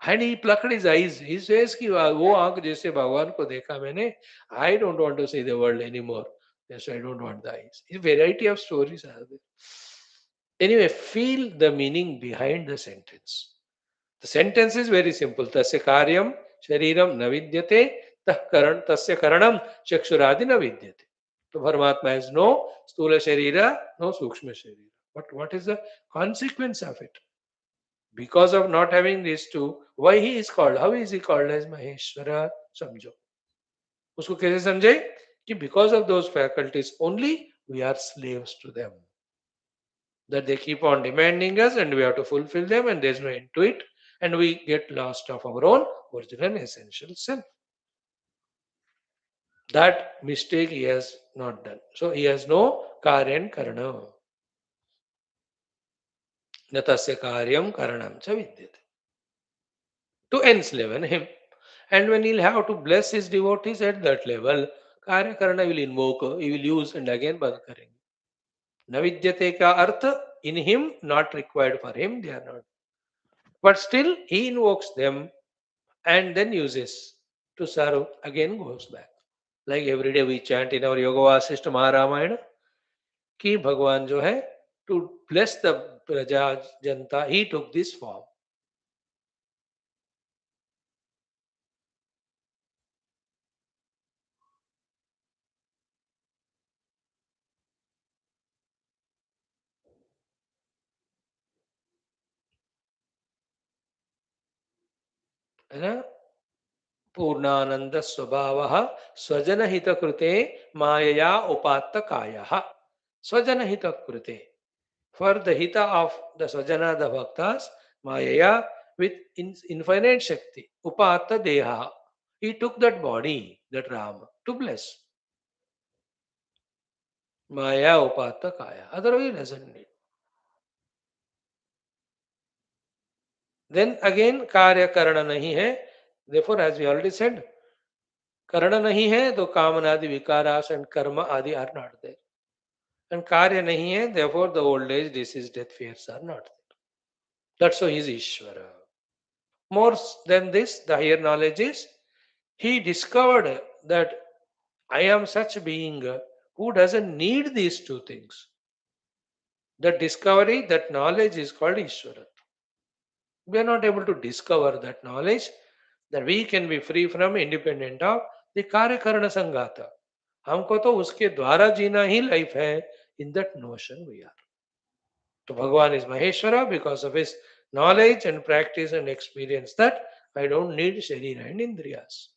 And he plucked his eyes. He says कि वो आंख जैसे भगवान को देखा मैंने. I don't want to see the world anymore. Yes, I don't want the eyes. A variety of stories are there. Anyway, feel the meaning behind the sentence. The sentence is very simple. Tasya karyam shariram na vidyate tasya karanam chakshuradi na vidyate. So Paramatma has no stula sharira, no sukshma sharira. But what is the consequence of it? Because of not having these two, why he is called? How is he called as Maheshwara? समझो. उसको कैसे समझे? कि because of those faculties only we are slaves to them. That they keep on demanding us and we have to fulfill them and there's no end to it and we get lost of our own original essential self. That mistake he has not done. So he has no karya and karana. Natasya karyam karanam cha vidyate. To enslave him. And when he'll have to bless his devotees at that level, Karya Karana will invoke, he will use and again band karenge. Navidyate ka artha, in him, not required for him, they are not. But still, he invokes them and then uses to serve, again goes back. Like every day we chant in our Yoga Vasishta Maharamayana, कि भगवान जो है, to bless the Praja Janta, he took this form. है ना? पूर्णानंद स्वभाव स्वजन हित कृते मायया उपात्त काय स्वजन हित कृते फॉर द हित ऑफ द स्वजना द भक्तास मायया with infinite shakti upatta deha he took that body, that ram, to bless. Maya upatta kaya, otherwise he doesn't need. Then again कार्य करण नहीं है, therefore as we already said, करण नहीं है तो कामनादि विकारास and karma आदि are not there. And karya nahi hai, therefore the old age, disease, death, fears are not there. That's why he is Ishvara. More than this, the higher knowledge is, he discovered that I am such a being who doesn't need these two things. That discovery, that knowledge is called Ishvara. We are not able to discover that knowledge, that we can be free from, independent of the कार्य करण संघात. हमको तो उसके द्वारा जीना ही life है. In that notion we are. So Bhagavan is Maheshwara because of his knowledge and practice and experience that I don't need Sharira and Indriyas.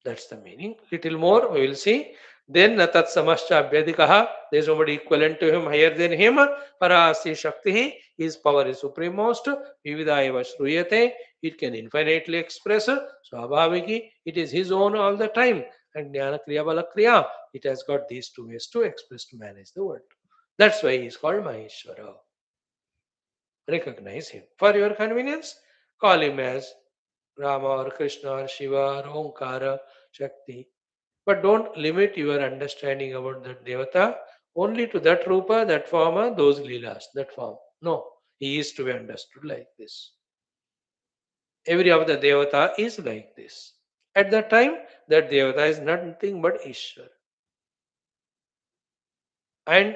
That's the meaning. Little more we will see. Then Natat Samascha Abhyadikaha, there is nobody equivalent to him, higher than him. Parasi Shakti, his power is supremost. Vividayava Shruyate, it can infinitely express. Swabhaviki, it is his own all the time. And Jnana Kriya Bala Kriya, it has got these two ways to express, to manage the world. That's why he is called Maheshwara. Recognize him. For your convenience, call him as Rama or Krishna or Shiva or Omkara, Shakti. But don't limit your understanding about that Devata only to that Rupa, that form, those Leelas, that form. No, he is to be understood like this. Every of the Devata is like this. At that time, that Devata is nothing but Ishwar. And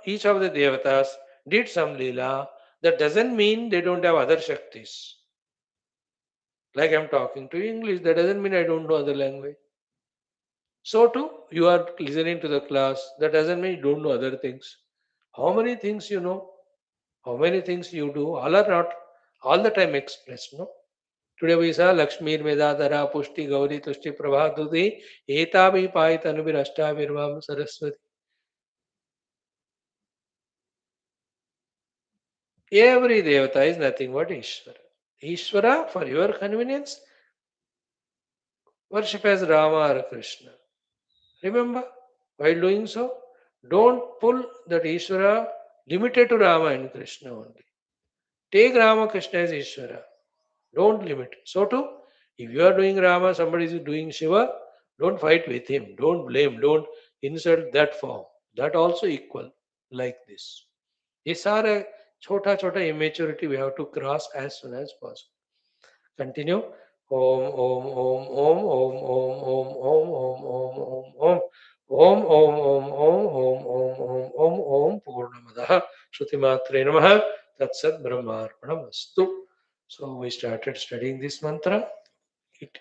each of the Devatas did some Leela. That doesn't mean they don't have other Shaktis. Like I'm talking to you English, that doesn't mean I don't know other language. So too, you are listening to the class, that doesn't mean you don't know other things. How many things you know, how many things you do, all are not all the time expressed, no? Today we saw Lakshmi Medadara Pushti Gauri Tushti Prabhaduti Etabi Pai Tanubir Ashtavirvam Saraswati. Every devata is nothing but Ishvara. Ishvara, for your convenience, worship as Rama or Krishna. Remember, while doing so, don't pull that Ishvara limited to Rama and Krishna only. Take Rama Krishna as Ishvara. Don't limit. So too, if you are doing Rama, somebody is doing Shiva, don't fight with him. Don't blame. Don't insult that form. That also equal like this. These are a chota immaturity we have to cross as soon as possible. Continue. Om Om Om Om Om Om Om Om Om Om Om Om Om Om Om Om Om Om Om Purnamadah Shrutimatre Namaha Tatsat Brahmarpanamastu. So we started studying this mantra.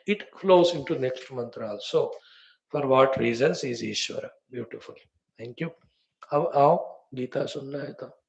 It flows into next mantra also. For what reasons is Ishvara? Beautiful. Thank you. How Gita सुनना है तो